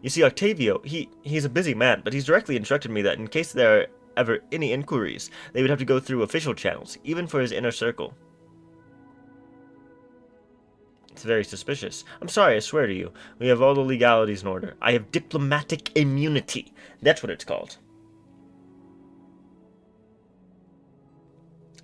You see, Octavio, he's a busy man, but he's directly instructed me that in case there are ever any inquiries, they would have to go through official channels, even for his inner circle. It's very suspicious. I'm sorry, I swear to you. We have all the legalities in order. I have diplomatic immunity. That's what it's called.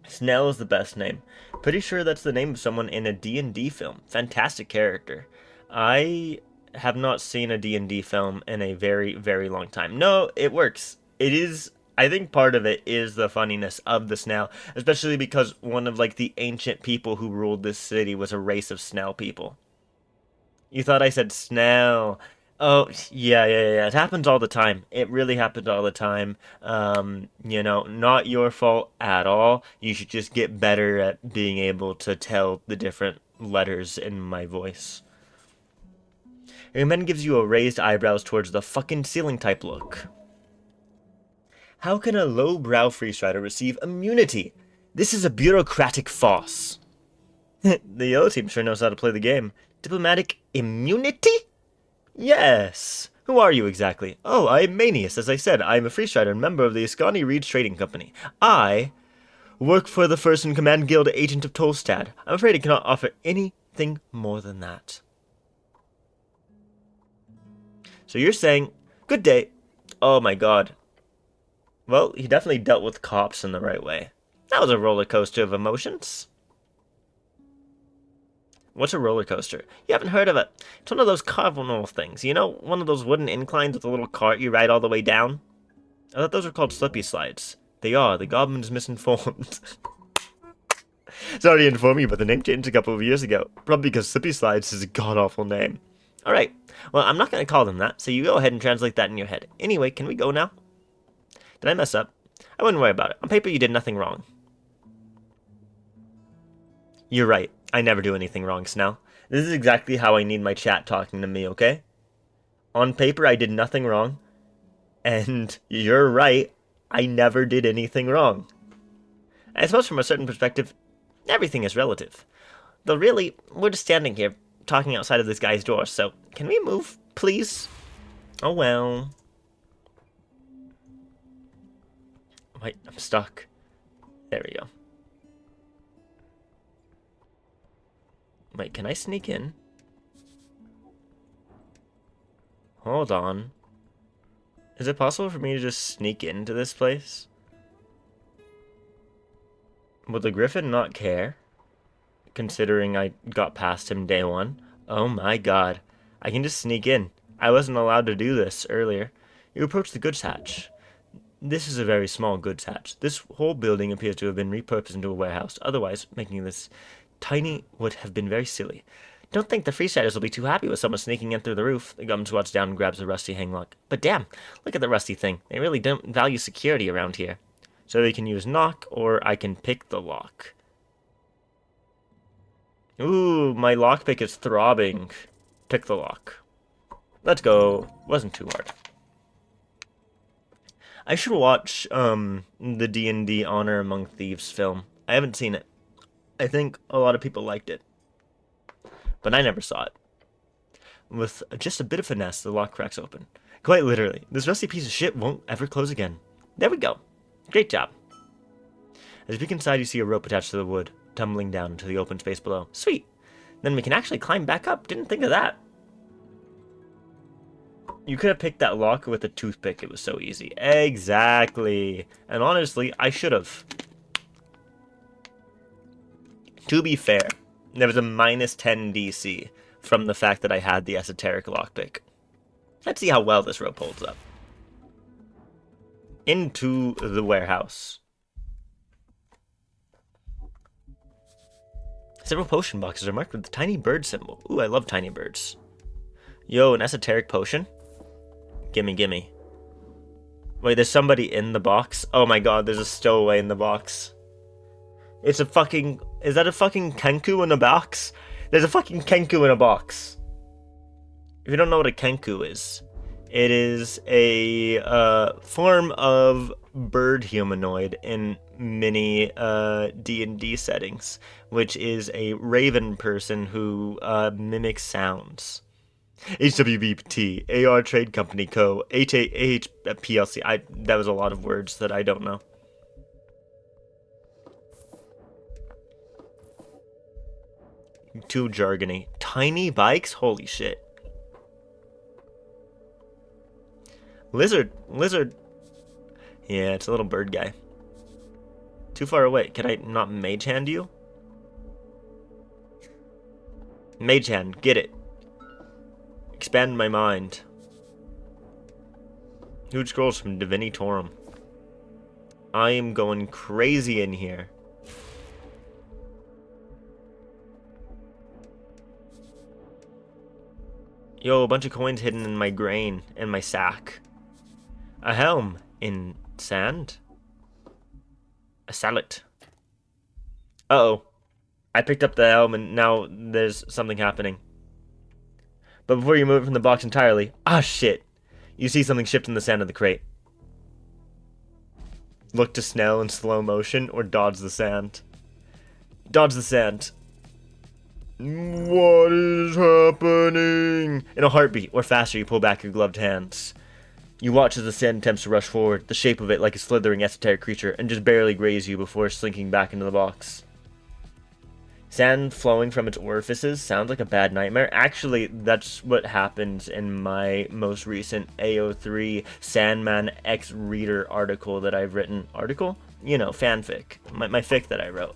Snell is the best name. Pretty sure that's the name of someone in a D&D film. Fantastic character. I have not seen a D&D film in a very, very long time. No, it works. It is... I think part of it is the funniness of the Snell, especially because one of, like, the ancient people who ruled this city was a race of Snell people. You thought I said Snell. Oh, yeah. It happens all the time. It really happens all the time. You know, not your fault at all. You should just get better at being able to tell the different letters in my voice. Your man gives you a raised eyebrows towards the fucking ceiling type look. How can a low-brow freestrider receive immunity? This is a bureaucratic farce. The yellow team sure knows how to play the game. Diplomatic immunity? Yes. Who are you exactly? Oh, I'm Manius, as I said. I'm a freestrider and member of the Ascani Reeds Trading Company. I work for the First in Command Guild Agent of Tolstad. I'm afraid I cannot offer anything more than that. So you're saying, good day. Oh my god. Well, he definitely dealt with cops in the right way. That was a roller coaster of emotions. What's a roller coaster? You haven't heard of it. It's one of those carnival things. You know, one of those wooden inclines with a little cart you ride all the way down? I thought those were called slippy slides. They are. The goblin's misinformed. Sorry to inform you, but the name changed a couple of years ago. Probably because slippy slides is a god-awful name. Alright. Well, I'm not going to call them that, so you go ahead and translate that in your head. Anyway, can we go now? Did I mess up? I wouldn't worry about it. On paper, you did nothing wrong. You're right. I never do anything wrong, Snell. This is exactly how I need my chat talking to me, okay? On paper, I did nothing wrong. And you're right. I never did anything wrong. I suppose from a certain perspective, everything is relative. Though really, we're just standing here, talking outside of this guy's door, so can we move, please? Oh well. Wait, I'm stuck. There we go. Wait, can I sneak in? Hold on. Is it possible for me to just sneak into this place? Will the Griffin not care? Considering I got past him day one. Oh my god. I can just sneak in. I wasn't allowed to do this earlier. You approach the goods hatch. This is a very small goods hatch. This whole building appears to have been repurposed into a warehouse. Otherwise, making this tiny would have been very silly. Don't think the Freesiders will be too happy with someone sneaking in through the roof. The gum squats down and grabs a rusty hanglock. But damn, look at the rusty thing. They really don't value security around here. So they can use knock, or I can pick the lock. Ooh, my lockpick is throbbing. Pick the lock. Let's go. Wasn't too hard. I should watch the D&D Honor Among Thieves film. I haven't seen it. I think a lot of people liked it. But I never saw it. With just a bit of finesse, the lock cracks open. Quite literally, this rusty piece of shit won't ever close again. There we go. Great job. As you peek inside, you see a rope attached to the wood, tumbling down into the open space below. Sweet! Then we can actually climb back up. Didn't think of that. You could have picked that lock with a toothpick. It was so easy. Exactly. And honestly, I should have. To be fair, there was a minus 10 DC from the fact that I had the esoteric lockpick. Let's see how well this rope holds up. Into the warehouse. Several potion boxes are marked with the tiny bird symbol. Ooh, I love tiny birds. Yo, an esoteric potion? Gimme, gimme. Wait, there's somebody in the box? Oh my god, there's a stowaway in the box. It's a fucking... Is that a fucking Kenku in a box? There's a fucking Kenku in a box. If you don't know what a Kenku is, it is a form of bird humanoid in many D&D settings, which is a raven person who mimics sounds. HWBT, AR Trade Company Co., HAH PLC. That was a lot of words that I don't know. Too jargony. Tiny bikes? Holy shit. Lizard. Yeah, it's a little bird guy. Too far away. Can I not mage hand you? Mage hand, get it. Expand my mind. Huge scrolls from Divinitorum. I am going crazy in here. Yo, a bunch of coins hidden in my grain and my sack. A helm in sand. A sallet. Uh-oh. I picked up the helm and now there's something happening. But before you move it from the box entirely, ah shit, you see something shift in the sand of the crate. Look to snail in slow motion or dodge the sand. Dodge the sand. What is happening? In a heartbeat or faster, you pull back your gloved hands. You watch as the sand attempts to rush forward, the shape of it like a slithering esoteric creature, and just barely graze you before slinking back into the box. Sand flowing from its orifices sounds like a bad nightmare. Actually, that's what happens in my most recent AO3 Sandman X Reader article that I've written. Article? You know, fanfic. My fic that I wrote.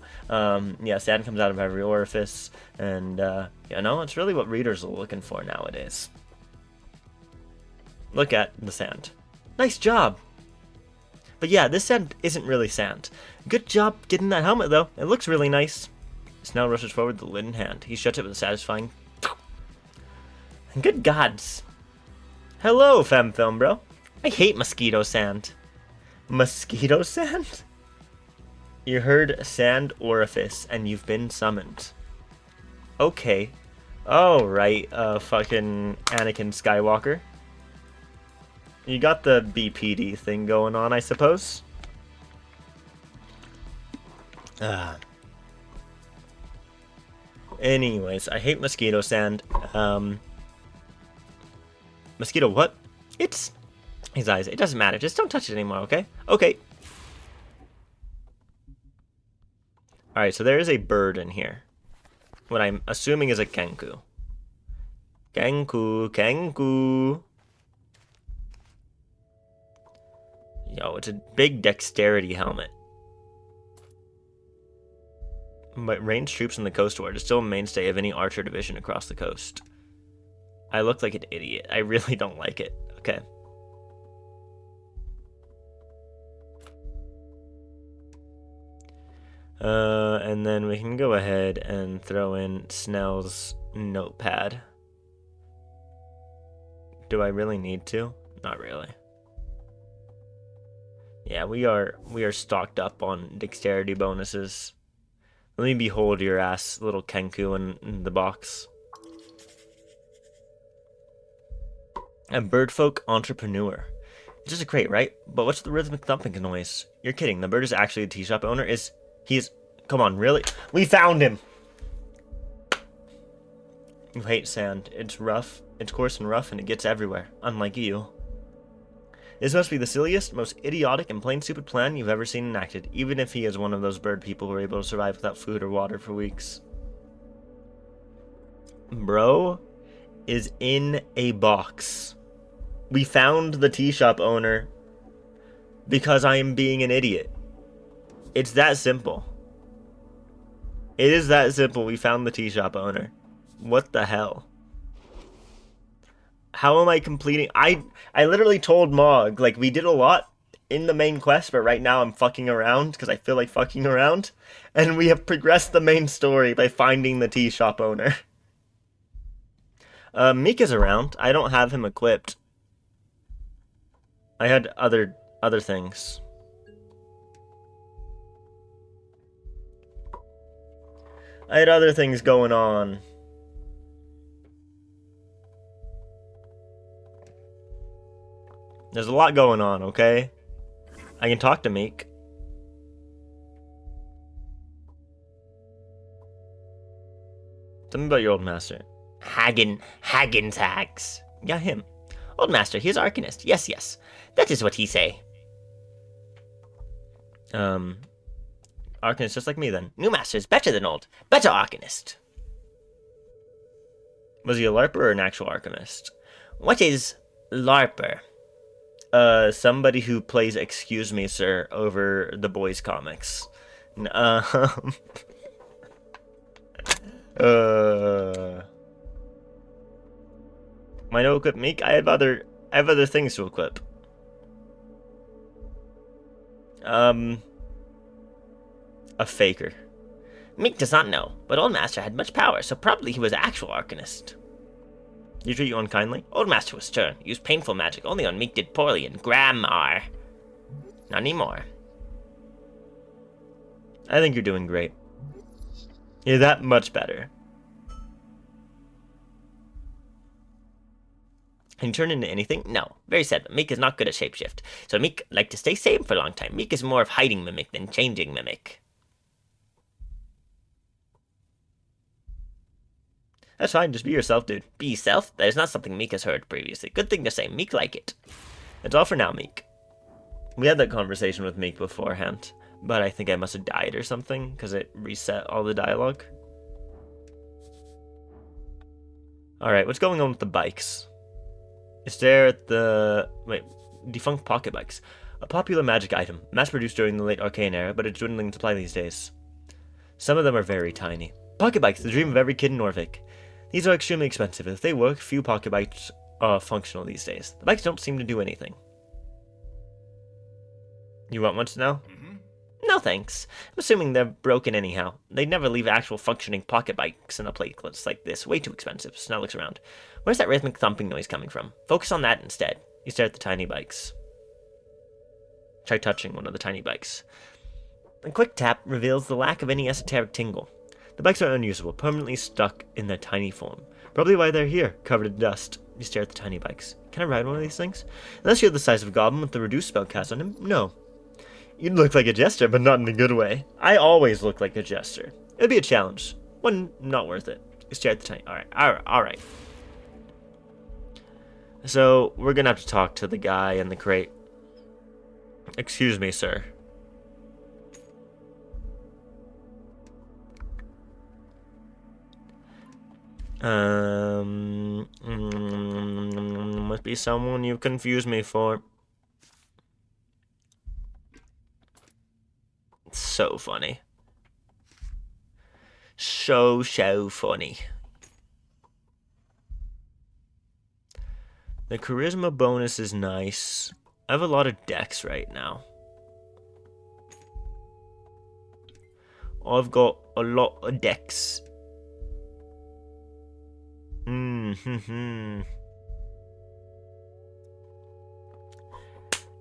Yeah, sand comes out of every orifice, and, you know, it's really what readers are looking for nowadays. Look at the sand. Nice job! But yeah, this sand isn't really sand. Good job getting that helmet, though. It looks really nice. Snell rushes forward, the lid in hand. He shuts it with a satisfying... And good gods. Hello, Femfilm, bro. I hate mosquito sand. Mosquito sand? You heard sand orifice, and you've been summoned. Okay. Oh, right, fucking Anakin Skywalker. You got the BPD thing going on, I suppose? Anyways, I hate mosquito sand. Mosquito what? It's... His eyes. It doesn't matter. Just don't touch it anymore, okay? Okay. Alright, so there is a bird in here. What I'm assuming is a Kenku. Kenku, Kenku. Yo, it's a big dexterity helmet. But ranged troops in the coast ward is still a mainstay of any archer division across the coast. I look like an idiot. I really don't like it. Okay. And then we can go ahead and throw in Snell's notepad. Do I really need to? Not really. Yeah, we are stocked up on dexterity bonuses. Let me behold your ass, little Kenku in the box. A birdfolk entrepreneur. It's just a crate, right? But what's the rhythmic thumping noise? You're kidding. The bird is actually the tea shop owner. He's... Come on, really? We found him! You hate sand. It's rough. It's coarse and rough, and it gets everywhere. Unlike you. This must be the silliest, most idiotic, and plain stupid plan you've ever seen enacted, even if he is one of those bird people who are able to survive without food or water for weeks. Bro is in a box. We found the tea shop owner because I am being an idiot. It's that simple. It is that simple. We found the tea shop owner. What the hell? How am I completing? I literally told Mog, like, we did a lot in the main quest, but right now I'm fucking around because I feel like fucking around. And we have progressed the main story by finding the tea shop owner. Meek is around. I don't have him equipped. I had other things. I had other things going on. There's a lot going on, okay? I can talk to Meek. Tell me about your old master. Hagen's hags. Yeah, him. Old master, he is Arcanist. Yes. That is what he say. Arcanist just like me then. New master is better than old. Better Arcanist. Was he a LARPer or an actual Arcanist? What is LARPer? Somebody who plays Excuse Me, Sir over the boys' comics. My no equip Meek? I have other things to equip. A faker. Meek does not know, but Old Master had much power, so probably he was actual Arcanist. Did he treat you unkindly? Old Master was stern, used painful magic only on Meek did poorly in grammar. Not anymore. I think you're doing great. You're that much better. Can you turn into anything? No. Very sad, but Meek is not good at shapeshift. So Meek liked to stay same for a long time. Meek is more of hiding mimic than changing mimic. That's fine, just be yourself, dude. Be yourself? That is not something Meek has heard previously. Good thing to say. Meek like it. That's all for now, Meek. We had that conversation with Meek beforehand, but I think I must have died or something, because it reset all the dialogue. Alright, what's going on with the bikes? It's there at the... Wait, defunct pocket bikes. A popular magic item, mass-produced during the late Arcane era, but it's dwindling in supply these days. Some of them are very tiny. Pocket bikes, the dream of every kid in Norvik. These are extremely expensive. If they work, few pocket bikes are functional these days. The bikes don't seem to do anything. You want one now? No thanks. I'm assuming they're broken anyhow. They'd never leave actual functioning pocket bikes in a place like this. Way too expensive. Snell looks around. Where's that rhythmic thumping noise coming from? Focus on that instead. You stare at the tiny bikes. Try touching one of the tiny bikes. A quick tap reveals the lack of any esoteric tingle. The bikes are unusable, permanently stuck in their tiny form. Probably why they're here, covered in dust. You stare at the tiny bikes. Can I ride one of these things? Unless you're the size of a goblin with the reduced spell cast on him, no. You'd look like a jester, but not in a good way. I always look like a jester. It'd be a challenge. One not worth it. You stare at the tiny... Alright. So, we're gonna have to talk to the guy in the crate. Excuse me, sir. Must be someone you confuse me for. So funny. So funny. The charisma bonus is nice. I have a lot of decks right now. I've got a lot of decks.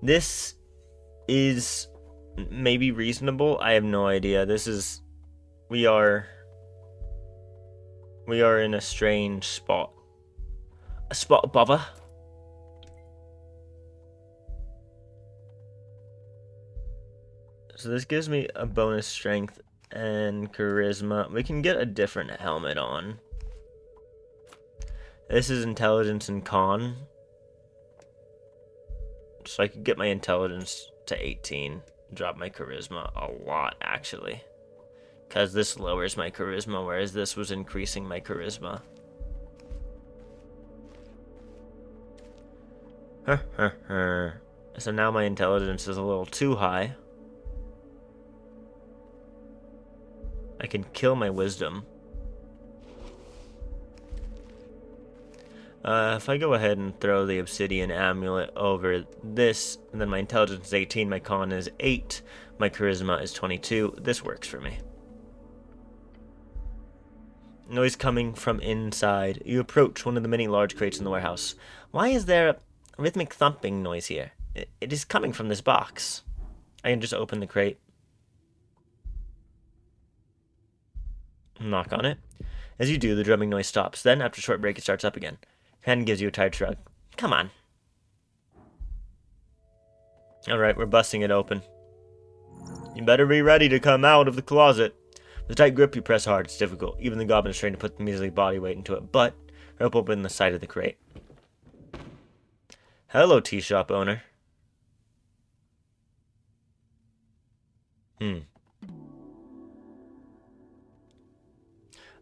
This is maybe reasonable. I have no idea. We are in a strange spot. A spot of bother. So this gives me a bonus strength and charisma. We can get a different helmet on. This is intelligence and con. So I could get my intelligence to 18. Drop my charisma a lot, actually. Because this lowers my charisma, whereas this was increasing my charisma. So now my intelligence is a little too high. I can kill my wisdom. If I go ahead and throw the obsidian amulet over this, and then my intelligence is 18, my con is 8, my charisma is 22, this works for me. Noise coming from inside. You approach one of the many large crates in the warehouse. Why is there a rhythmic thumping noise here? It is coming from this box. I can just open the crate. Knock on it. As you do, the drumming noise stops. Then, after a short break, it starts up again. Hand gives you a tired shrug. Come on. Alright, we're busting it open. You better be ready to come out of the closet. With a tight grip, you press hard. It's difficult. Even the goblin is trained to put the measly body weight into it. But, rope open the side of the crate. Hello, tea shop owner.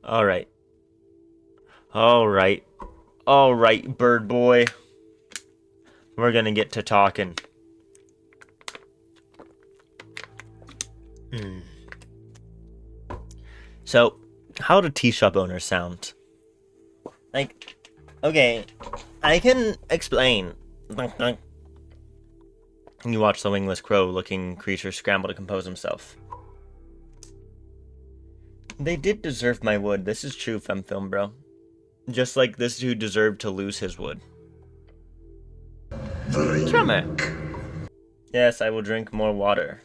Alright. Alright, bird boy. We're gonna get to talking. So, how do tea shop owners sound? Like, okay, I can explain. You watch the wingless crow-looking creature scramble to compose himself. They did deserve my wood. This is true, Femfilm, bro. Just like this dude deserved to lose his wood. Drummer. Yes, I will drink more water.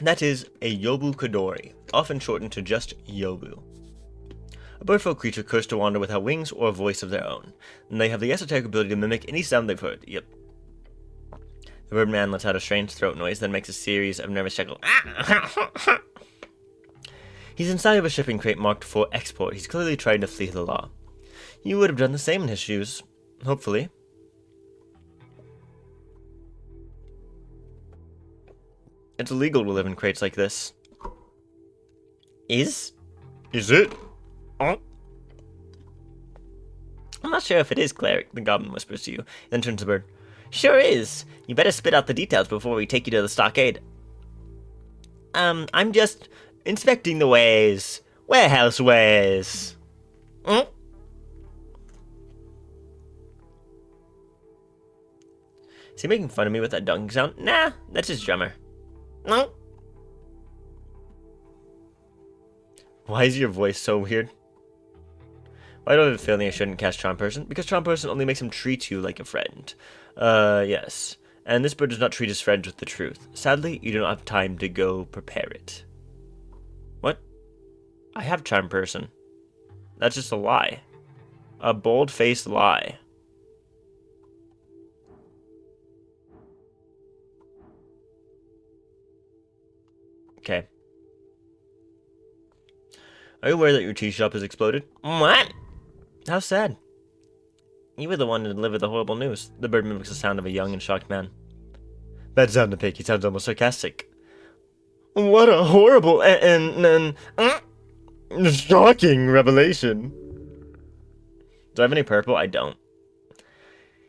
That is a Yobu Kodori, often shortened to just Yobu. A birdfolk creature cursed to wander without wings or a voice of their own, and they have the esoteric ability to mimic any sound they've heard. Yep. The birdman lets out a strange throat noise, then makes a series of nervous chuckles. He's inside of a shipping crate marked for export. He's clearly trying to flee the law. You would have done the same in his shoes. Hopefully. It's illegal to live in crates like this. Is it? Oh. I'm not sure if it is, Cleric, the goblin whispers to you, then turns to the bird. Sure is. You better spit out the details before we take you to the stockade. I'm just inspecting the ways. Warehouse ways. Is he making fun of me with that dunking sound? Nah, that's his drummer. No. Why is your voice so weird? Why do I have a feeling I shouldn't cast Charm Person? Because Charm Person only makes him treat you like a friend. Yes. And this bird does not treat his friends with the truth. Sadly, you do not have time to go prepare it. What? I have Charm Person. That's just a lie. A bold-faced lie. Okay. Are you aware that your tea shop has exploded? What? How sad. You were the one to deliver the horrible news. The bird mimics the sound of a young and shocked man. Bad sound to pick. He sounds almost sarcastic. What a horrible and shocking revelation. Do I have any purple? I don't.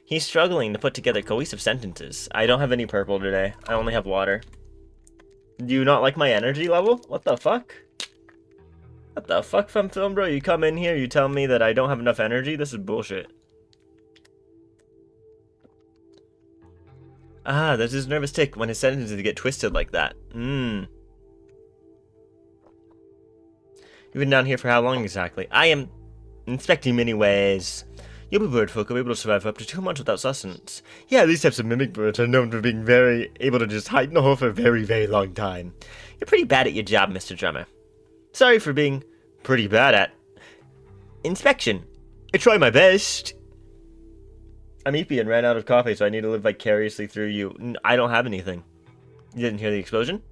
He's struggling to put together cohesive sentences. I don't have any purple today. I only have water. Do you not like my energy level? What the fuck? What the fuck from film, bro? You come in here, you tell me that I don't have enough energy? This is bullshit. Ah, there's his nervous tick when his sentences get twisted like that. You've been down here for how long exactly? I am inspecting many ways. You'll be bird folk are able to survive for up to 2 months without sustenance. Yeah, these types of mimic birds are known for being very able to just hide in the hole for a very, very long time. You're pretty bad at your job, Mr. Drummer. Sorry for being pretty bad at inspection. I try my best. I'm eepy and ran out of coffee, so I need to live vicariously through you. I don't have anything. You didn't hear the explosion?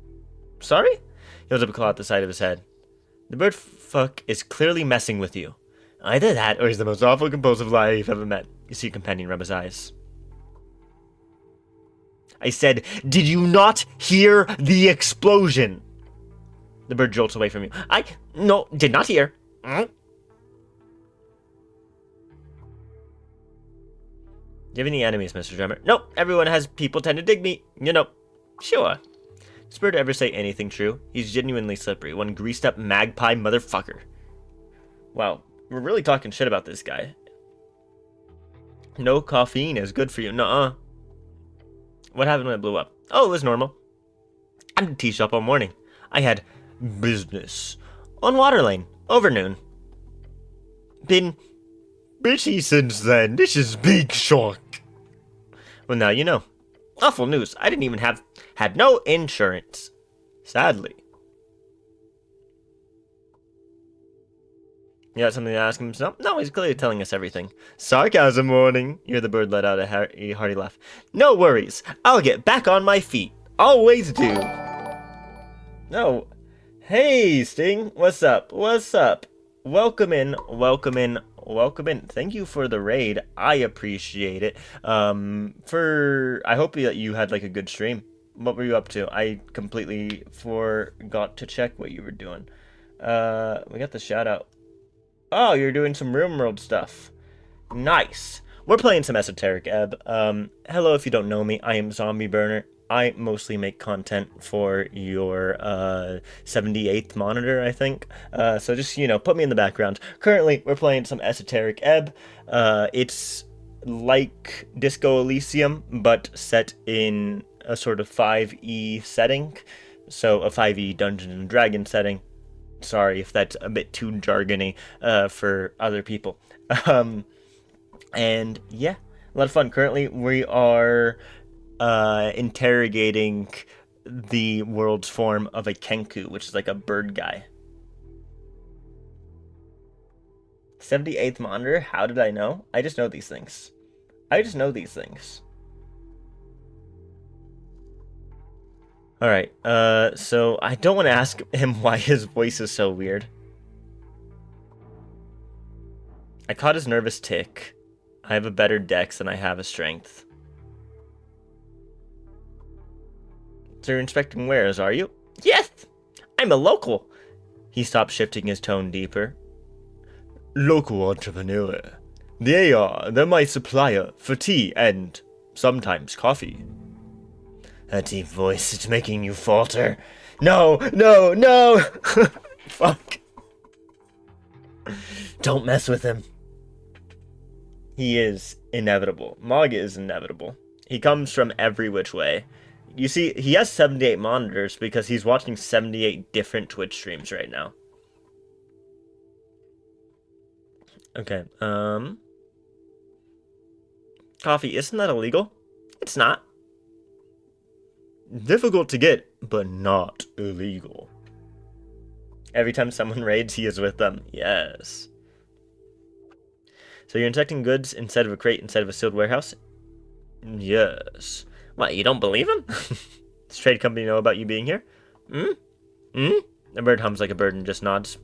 Sorry? He holds up a claw at the side of his head. The bird fuck is clearly messing with you. Either that, or he's the most awful compulsive liar you've ever met. You see your companion rub his eyes. I said, did you not hear the explosion? The bird jolts away from you. No, did not hear. Do you have any enemies, Mr. Drummer? Nope, everyone has people tend to dig me. You know, sure. Does bird ever say anything true? He's genuinely slippery. One greased up magpie motherfucker. Wow, we're really talking shit about this guy. No caffeine is good for you. Nuh-uh. What happened when it blew up? Oh, it was normal. I'm at the tea shop all morning. I had business on Water Lane over noon. Been busy since then. This is big shock. Well, now you know. Awful news. I didn't even had no insurance. Sadly. You got something to ask him? No, he's clearly telling us everything. Sarcasm warning. You hear the bird let out a hearty laugh. No worries. I'll get back on my feet. Always do. No. Hey, Sting. What's up? What's up? Welcome in. Welcome in. Welcome in. Thank you for the raid. I appreciate it. I hope that you had like a good stream. What were you up to? I completely forgot to check what you were doing. We got the shout out. Oh, you're doing some Room World stuff. Nice. We're playing some Esoteric Ebb. Hello, if you don't know me, I am Zombie Burner. I mostly make content for your 78th monitor, I think. So just, put me in the background. Currently, we're playing some Esoteric Ebb. It's like Disco Elysium, but set in a sort of 5e setting. So a 5e Dungeons and Dragons setting. Sorry if that's a bit too jargony for other people. And yeah, a lot of fun. Currently, we are interrogating the world's form of a Kenku, which is like a bird guy. 78th monitor? How did I know? I just know these things. Alright, so I don't want to ask him why his voice is so weird. I caught his nervous tick. I have a better dex than I have a strength. So you're inspecting wares, are you? Yes! I'm a local! He stopped, shifting his tone deeper. Local entrepreneur. They're my supplier for tea and sometimes coffee. A deep voice, it's making you falter. No! Fuck. Don't mess with him. He is inevitable. Mog is inevitable. He comes from every which way. You see, he has 78 monitors because he's watching 78 different Twitch streams right now. Okay, coffee, isn't that illegal? It's not. Difficult to get, but not illegal. Every time someone raids, he is with them. Yes. So you're inspecting goods instead of a crate, instead of a sealed warehouse? Yes. What, you don't believe him? Does trade company know about you being here? The bird hums like a bird and just nods.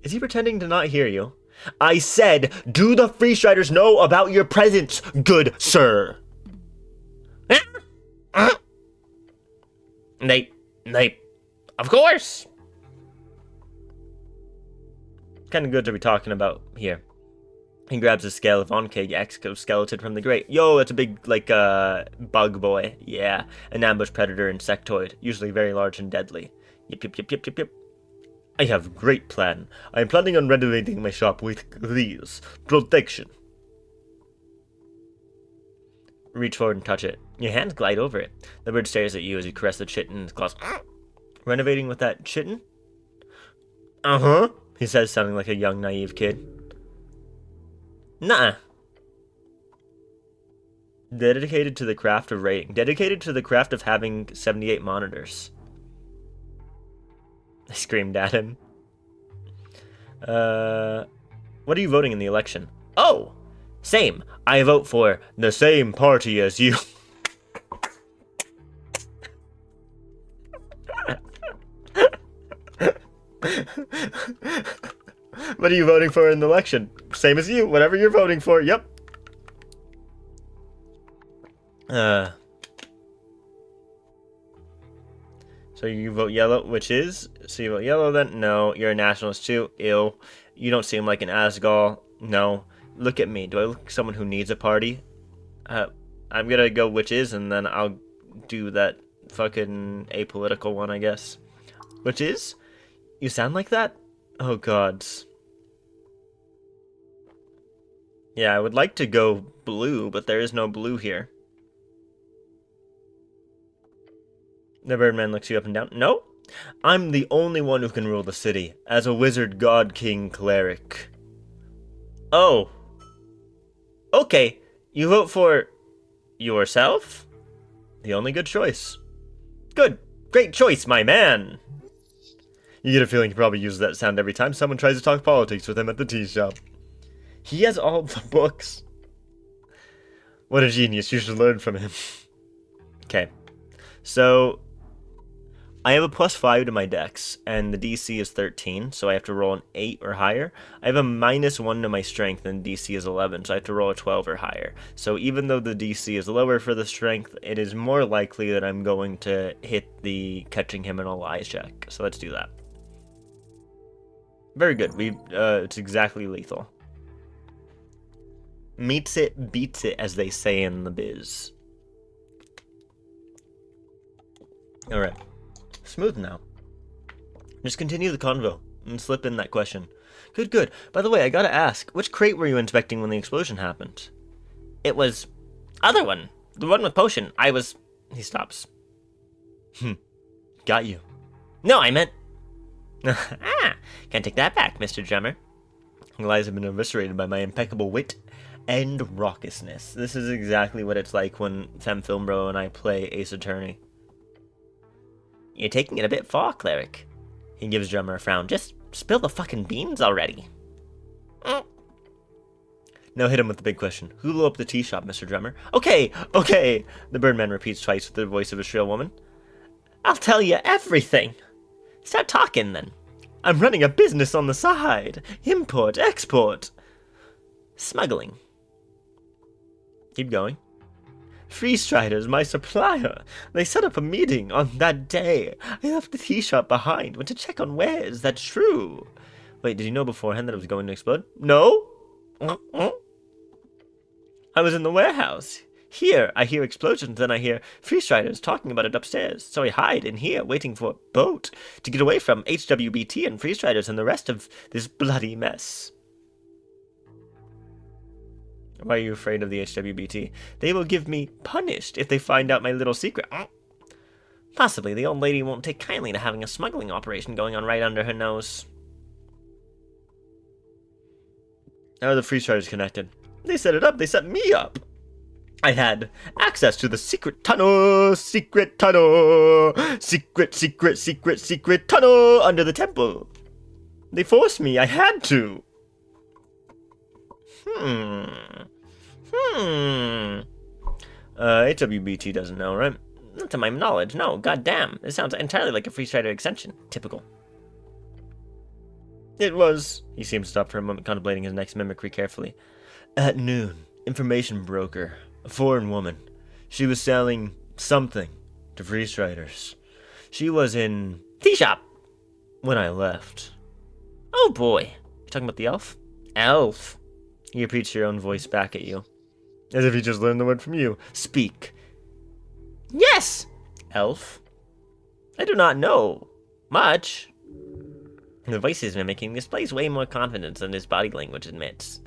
Is he pretending to not hear you? I said, do the free striders know about your presence, good sir? They, of course. Kind of good to be talking about here. He grabs a scale of Onkeg exoskeleton from the grate. Yo, that's a big, bug boy. Yeah, an ambush predator insectoid, usually very large and deadly. Yep. I have a great plan. I am planning on renovating my shop with these. Protection. Reach forward and touch it. Your hands glide over it. The bird stares at you as you caress the chitin in his claws. Renovating with that chitin? Uh-huh, he says, sounding like a young, naive kid. Nuh-uh. Dedicated to the craft of raiding. Dedicated to the craft of having 78 monitors. I screamed at him. What are you voting in the election? Oh! Same. I vote for the same party as you. What are you voting for in the election? Same as you. Whatever you're voting for. Yep. So you vote yellow, which is? So you vote yellow then? No. You're a nationalist too? Ew. You don't seem like an Asgal. No. Look at me. Do I look like someone who needs a party? I'm gonna go which is, and then I'll do that fucking apolitical one, I guess. Which is? You sound like that? Oh, gods. Yeah, I would like to go blue, but there is no blue here. The Birdman looks you up and down. No, I'm the only one who can rule the city, as a wizard god king cleric. Oh. Okay, you vote for yourself? The only good choice. Good. Great choice, my man. You get a feeling he probably uses that sound every time someone tries to talk politics with him at the tea shop. He has all the books. What a genius. You should learn from him. Okay. So, I have a +5 to my dex, and the DC is 13, so I have to roll an 8 or higher. I have a -1 to my strength, and DC is 11, so I have to roll a 12 or higher. So even though the DC is lower for the strength, it is more likely that I'm going to hit the catching him in a lies check. So let's do that. Very good. It's exactly lethal. Meets it, beats it, as they say in the biz. Alright. Smooth now. Just continue the convo and slip in that question. Good. By the way, I gotta ask, which crate were you inspecting when the explosion happened? It was... other one. The one with potion. I was... He stops. Got you. No, I meant... Can't take that back, Mr. Drummer. Lies have been eviscerated by my impeccable wit and raucousness. This is exactly what it's like when FemFilmBro and I play Ace Attorney. You're taking it a bit far, Cleric. He gives Drummer a frown. Just spill the fucking beans already. Now hit him with the big question. Who blew up the tea shop, Mr. Drummer? Okay, the Birdman repeats twice with the voice of a shrill woman. I'll tell you everything. Start talking, then. I'm running a business on the side. Import, export. Smuggling. Keep going. Freestriders, my supplier. They set up a meeting on that day. I left the tea shop behind. Went to check on wares. That's true. Wait, did you know beforehand that it was going to explode? No. I was in the warehouse. Here, I hear explosions, then I hear freestriders talking about it upstairs. So I hide in here, waiting for a boat to get away from HWBT and freestriders and the rest of this bloody mess. Why are you afraid of the HWBT? They will give me punished if they find out my little secret. Possibly the old lady won't take kindly to having a smuggling operation going on right under her nose. How are the freestriders connected? They set it up. They set me up. I had access to the secret tunnel under the temple. They forced me. I had to. HWBT doesn't know, right? Not to my knowledge, no. Goddamn. This sounds entirely like a freestrider extension. Typical. It was. He seemed to stop for a moment, contemplating his next mimicry carefully. At noon, information broker, a foreign woman. She was selling something to Free Striders. She was in Tea shop. when I left. Oh boy. You talking about the elf? Elf. He repeats your own voice back at you, as if he just learned the word from you. Speak. Yes! Elf? I do not know much. The voice he's mimicking displays way more confidence than his body language admits.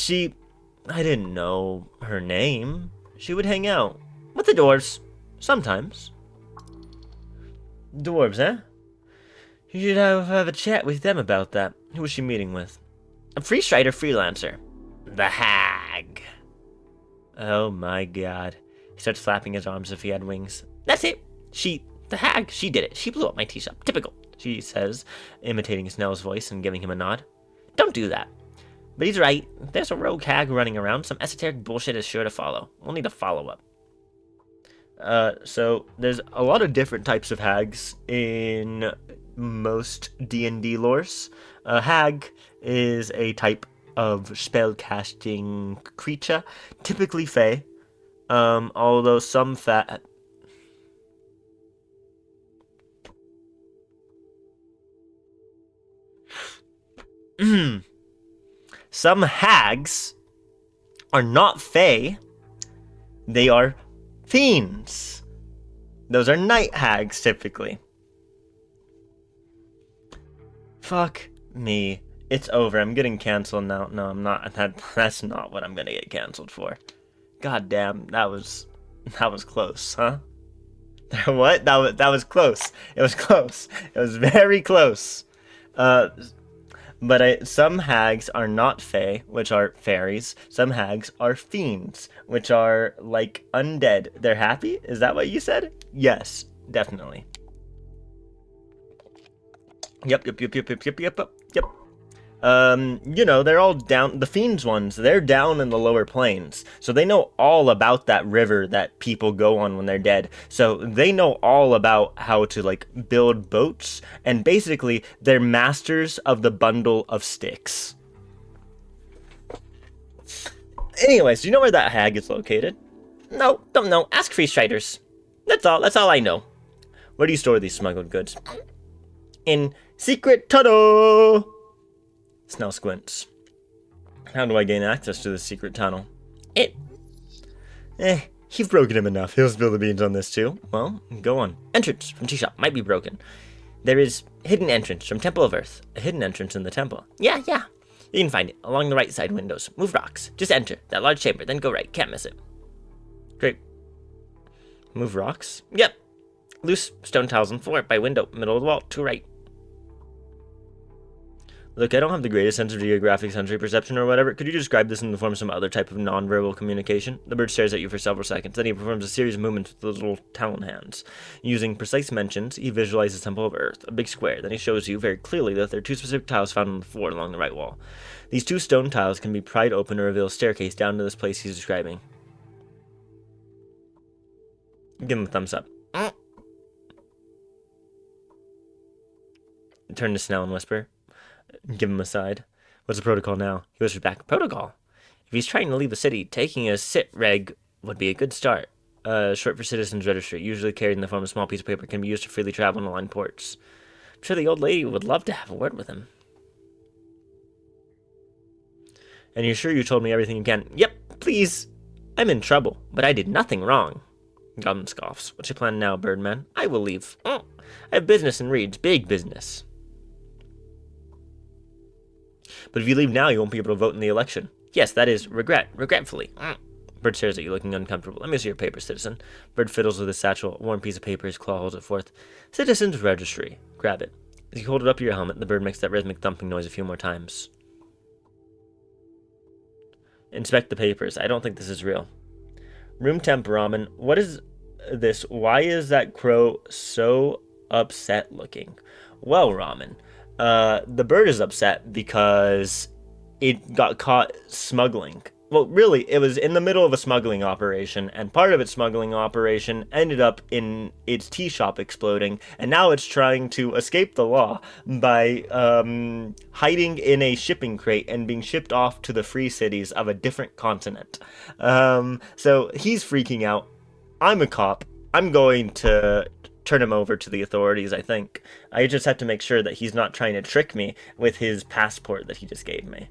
I didn't know her name. She would hang out. With the dwarves. Sometimes. Dwarves, eh? You should have a chat with them about that. Who was she meeting with? A free strider freelancer. The hag. Oh my god. He starts flapping his arms as if he had wings. That's it. The hag, she did it. She blew up my tea shop. Typical, she says, imitating Snell's voice and giving him a nod. Don't do that. But he's right. There's a rogue hag running around. Some esoteric bullshit is sure to follow. We'll need a follow-up. So there's a lot of different types of hags in most D&D lores. A hag is a type of spell-casting creature, typically fey. Although some some hags are not fey. They are fiends. Those are night hags, typically. Fuck me. It's over. I'm getting canceled now. No, I'm not. That's not what I'm gonna get canceled for. God damn, that was close, huh? What? That was close. It was close. It was very close. But some hags are not fae, which are fairies. Some hags are fiends, which are like undead. They're happy? Is that what you said? Yes, definitely. Yep. They're all down, the fiends ones, they're down in the lower planes. So they know all about that river that people go on when they're dead. So they know all about how to, like, build boats. And basically, they're masters of the bundle of sticks. Anyways, do you know where that hag is located? No, don't know. Ask free striders. That's all I know. Where do you store these smuggled goods? In secret tunnel! Snell squints. How do I gain access to this secret tunnel? You've broken him enough. He'll spill the beans on this too. Well, go on. Entrance from tea shop might be broken. There is hidden entrance from Temple of Earth. A hidden entrance in the temple? Yeah. You can find it along the right side windows. Move rocks. Just enter that large chamber, then go right. Can't miss it. Great. Move rocks? Yep. Loose stone tiles on floor by window, middle of the wall, to right. Look, I don't have the greatest sense of geographic sensory perception or whatever. Could you describe this in the form of some other type of non-verbal communication? The bird stares at you for several seconds. Then he performs a series of movements with those little talon hands. Using precise mentions, he visualizes the Temple of Earth, a big square. Then he shows you very clearly that there are two specific tiles found on the floor along the right wall. These two stone tiles can be pried open to reveal a staircase down to this place he's describing. Give him a thumbs up. Turn to Snell and whisper. Give him a side. What's the protocol now? He whispers back. Protocol? If he's trying to leave the city, taking a sit reg would be a good start. Short for citizens registry, usually carried in the form of a small piece of paper, can be used to freely travel in aligned ports. I'm sure the old lady would love to have a word with him. And you're sure you told me everything you can? Yep, please. I'm in trouble, but I did nothing wrong. Goblin scoffs. What's your plan now, Birdman? I will leave. I have business in Reeds, big business. But if you leave now, you won't be able to vote in the election. Yes, that is regretfully. Bird stares at you, looking uncomfortable. Let me see your paper, citizen. Bird fiddles with his satchel. A worn piece of paper, his claw holds it forth. Citizen's registry. Grab it. As you hold it up to your helmet, the bird makes that rhythmic thumping noise a few more times. Inspect the papers. I don't think this is real. Room temp ramen. What is this? Why is that crow so upset looking? Well, ramen. The bird is upset because it got caught smuggling. Well, really, it was in the middle of a smuggling operation, and part of its smuggling operation ended up in its tea shop exploding, and now it's trying to escape the law by hiding in a shipping crate and being shipped off to the free cities of a different continent. So he's freaking out. I'm a cop. I'm going to turn him over to the authorities, I think. I just have to make sure that he's not trying to trick me with his passport that he just gave me.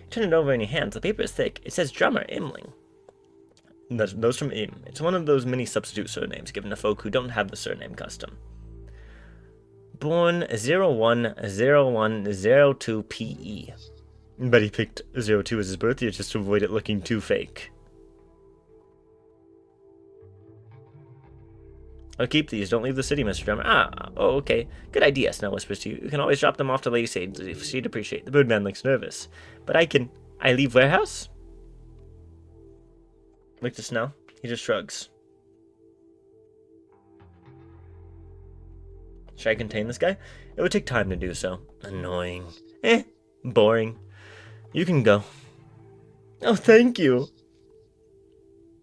Turn it over in your hands. The paper is thick. It says Drummer Imling. Those from Im. It's one of those many substitute surnames given to folk who don't have the surname custom. Born 010102 PE. But he picked 02 as his birth year just to avoid it looking too fake. I'll keep these. Don't leave the city, Mr. Drummer. Oh, okay. Good idea, Snow whispers to you. You can always drop them off to Lady Sage if she'd appreciate. The Birdman looks nervous. But I leave warehouse? Look to Snow. He just shrugs. Should I contain this guy? It would take time to do so. Annoying. Boring. You can go. Oh, thank you.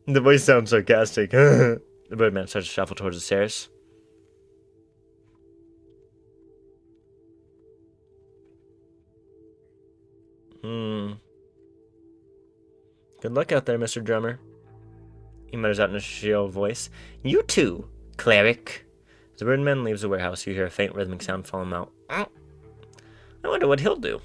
The voice sounds sarcastic. The Birdman starts to shuffle towards the stairs. Good luck out there, Mr. Drummer. He mutters out in a shrill voice. You too, cleric. As the Birdman leaves the warehouse, you hear a faint rhythmic sound follow him out. I wonder what he'll do.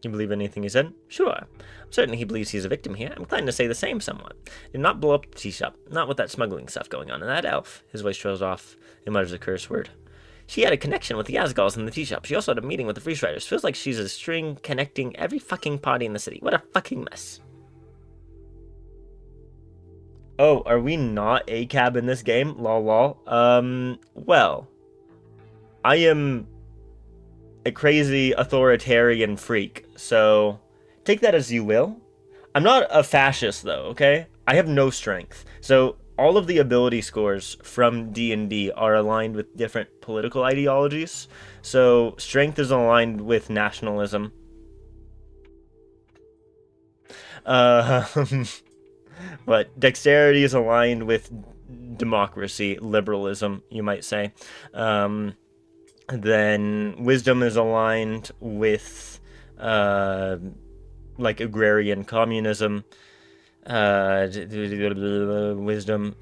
You believe anything he said? Sure. I'm certain he believes he's a victim here. I'm inclined to say the same somewhat. Did not blow up the tea shop. Not with that smuggling stuff going on. And that elf. His voice trails off and mutters a curse word. She had a connection with the Asgals in the tea shop. She also had a meeting with the Freeze Riders. Feels like she's a string connecting every fucking party in the city. What a fucking mess. Oh, are we not a cab in this game? Lol lol. Well. I am a crazy authoritarian freak, so take that as you will. I'm not a fascist though, okay? I have no strength. So all of the ability scores from D&D are aligned with different political ideologies. So strength is aligned with nationalism. But dexterity is aligned with democracy, liberalism, you might say. Then wisdom is aligned with like agrarian communism. Wisdom,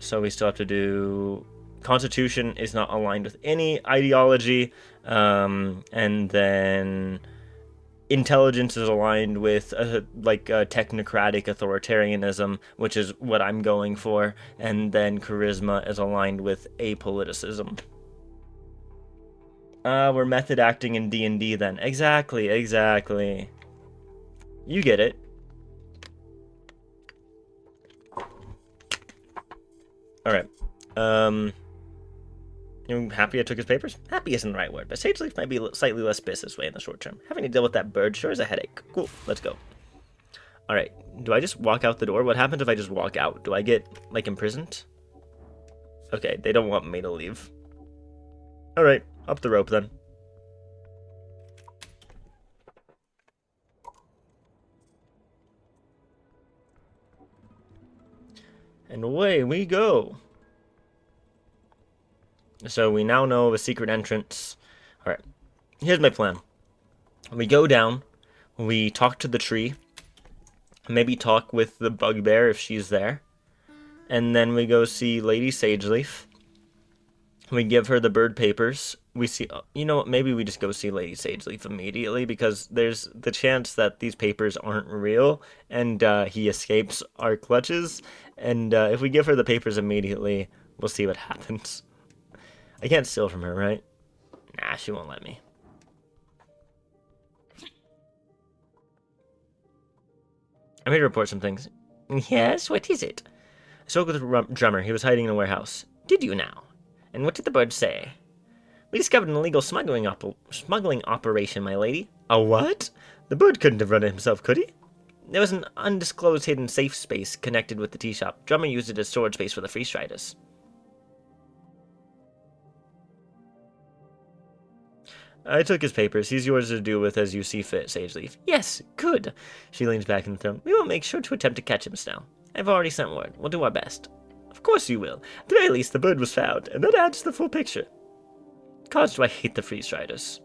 so we still have to do constitution is not aligned with any ideology, and then intelligence is aligned with technocratic authoritarianism, which is what I'm going for, and then charisma is aligned with apoliticism. We're method acting in D&D then. Exactly. You get it. Alright. You happy I took his papers? Happy isn't the right word, but Sage Leaf might be slightly less pissed this way in the short term. Having to deal with that bird sure is a headache. Cool, let's go. Alright, do I just walk out the door? What happens if I just walk out? Do I get, imprisoned? Okay, they don't want me to leave. Alright, up the rope then. And away we go. So we now know of a secret entrance. Alright, here's my plan. We go down, we talk to the tree, maybe talk with the bugbear if she's there, and then we go see Lady Sageleaf. We give her the bird papers. We see, you know what, maybe we just go see Lady Sageleaf immediately, because there's the chance that these papers aren't real, and he escapes our clutches, and if we give her the papers immediately, we'll see what happens. I can't steal from her, right? Nah, she won't let me. I'm here to report some things. Yes, what is it? I spoke with the drummer. He was hiding in a warehouse. Did you now? And what did the bird say? We discovered an illegal smuggling operation, my lady. A what? The bird couldn't have run it himself, could he? There was an undisclosed hidden safe space connected with the tea shop. Drummer used it as storage space for the Freeze Riders. I took his papers. He's yours to do with as you see fit, Sageleaf. Yes, good. She leans back in the throne. We will make sure to attempt to catch him, Snow. I've already sent word. We'll do our best. Of course you will. At the very least, the bird was found, and that adds to the full picture. Cause do I hate the Freeze Riders.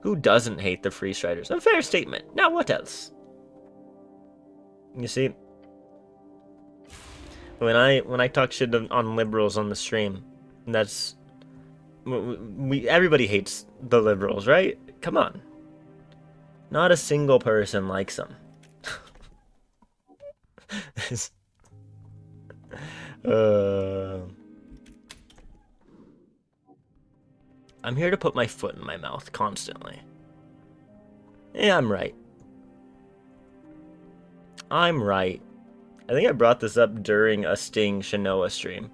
Who doesn't hate the free striders? A fair statement. Now what else? You see, when I talk shit on liberals on the stream, that's everybody hates the liberals, right? Come on. Not a single person likes them. I'm here to put my foot in my mouth constantly. Yeah, I'm right. I'm right. I think I brought this up during a Sting Shinoa stream.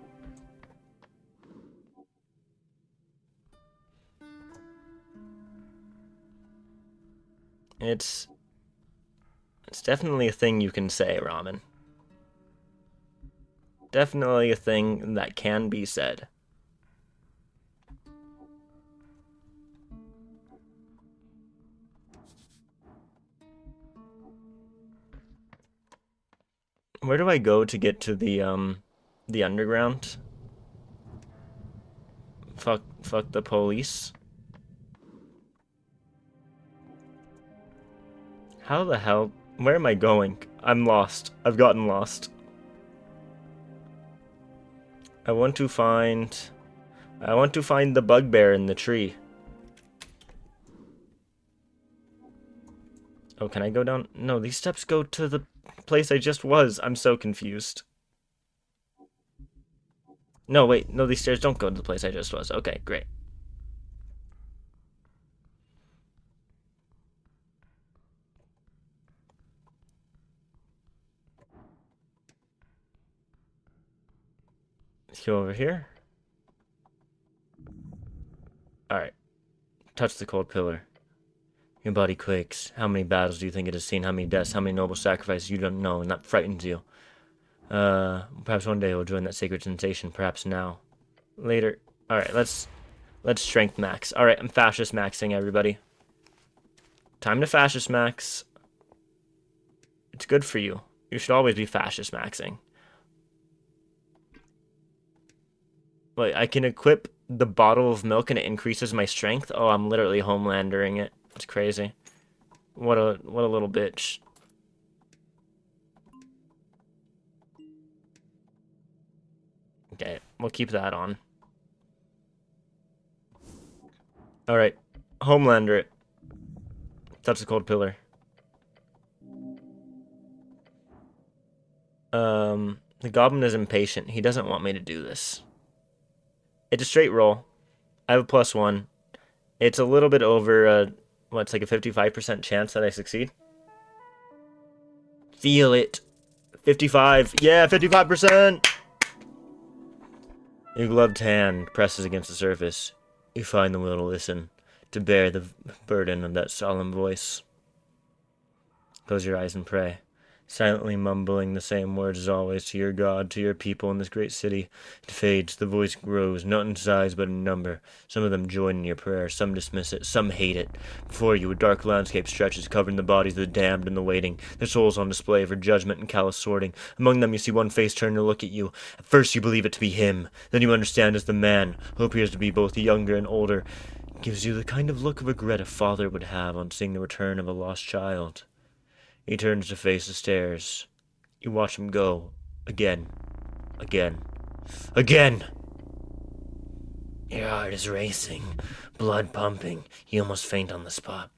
It's definitely a thing you can say, Ramen. Definitely a thing that can be said. Where do I go to get to the underground? Fuck the police. How the hell? Where am I going? I'm lost. I've gotten lost. I want to find the bugbear in the tree. Oh, can I go down? No, these steps go to the place I just was. I'm so confused. No, wait. No, these stairs don't go to the place I just was. Okay, great. Let's go over here. Alright. Touch the cold pillar. Your body quakes. How many battles do you think it has seen? How many deaths? How many noble sacrifices you don't know, and that frightens you? Perhaps one day you'll join that sacred sensation. Perhaps now. Later. Alright, let's strength max. Alright, I'm fascist maxing, everybody. Time to fascist max. It's good for you. You should always be fascist maxing. Wait, I can equip the bottle of milk and it increases my strength? Oh, I'm literally homelandering it. It's crazy. What a little bitch. Okay, we'll keep that on. Alright. Homelander it. Touch the cold pillar. The goblin is impatient. He doesn't want me to do this. It's a straight roll. I have a +1. It's a little bit over, it's like a 55% chance that I succeed. Feel it. 55. Yeah, 55%! Your gloved hand presses against the surface. You find the will to listen, to bear the burden of that solemn voice. Close your eyes and pray, silently mumbling the same words as always to your God, to your people in this great city. It fades, the voice grows, not in size but in number. Some of them join in your prayer, some dismiss it, some hate it. Before you, a dark landscape stretches, covering the bodies of the damned and the waiting, their souls on display for judgment and callous sorting. Among them you see one face turn to look at you. At first you believe it to be him, then you understand as the man, who appears to be both younger and older. It gives you the kind of look of regret a father would have on seeing the return of a lost child. He turns to face the stairs. You watch him go. Again. Again. Again! Your heart is racing, blood pumping. You almost faint on the spot.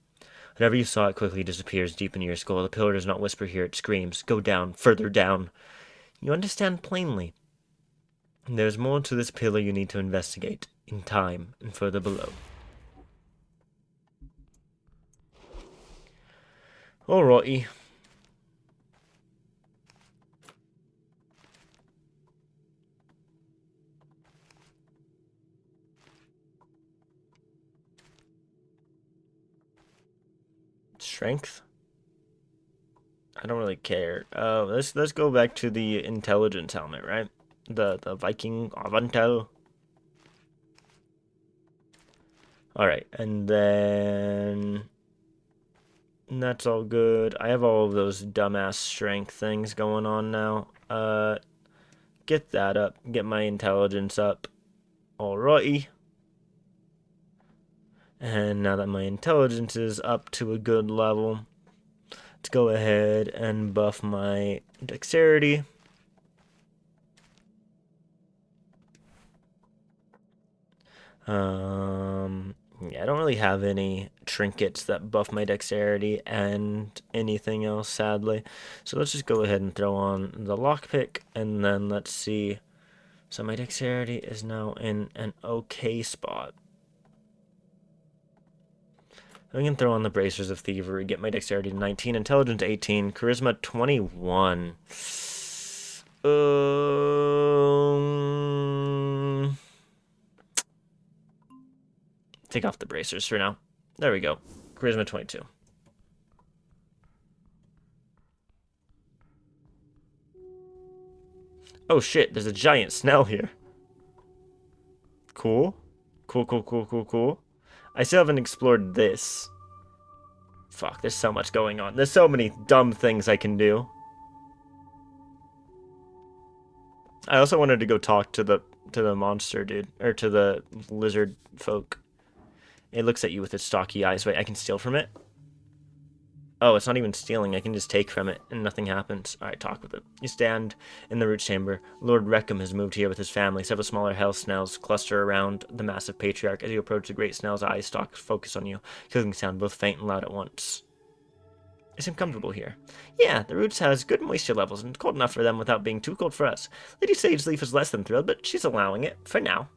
Whenever you saw it quickly disappears deep into your skull. The pillar does not whisper here, it screams. Go down, further down. You understand plainly. There's more to this pillar you need to investigate, in time and further below. Alrighty. Strength? I don't really care. Let's go back to the intelligence helmet, right? The Viking Avantel. Alright, and then that's all good. I have all of those dumbass strength things going on now. Get that up. Get my intelligence up. Alrighty. And now that my intelligence is up to a good level, let's go ahead and buff my dexterity. Yeah, I don't really have any trinkets that buff my dexterity and anything else, sadly. So let's just go ahead and throw on the lockpick, and then let's see. So my dexterity is now in an okay spot. I can throw on the bracers of thievery, get my dexterity to 19, intelligence 18, charisma 21. Take off the bracers for now. There we go. Charisma 22. Oh shit, there's a giant snail here. Cool. Cool. I still haven't explored this. Fuck, there's so much going on. There's so many dumb things I can do. I also wanted to go talk to the monster dude, or to the lizard folk. It looks at you with its stalky eyes. Wait, I can steal from it? Oh, it's not even stealing. I can just take from it, and nothing happens. Alright, talk with it. You stand in the root chamber. Lord Reckham has moved here with his family. Several smaller hell snails cluster around the massive patriarch. As you approach, the great snail's eyes focus on you, killing sound both faint and loud at once. It seems comfortable here. Yeah, the roots has good moisture levels, and cold enough for them without being too cold for us. Lady Sageleaf is less than thrilled, but she's allowing it, for now.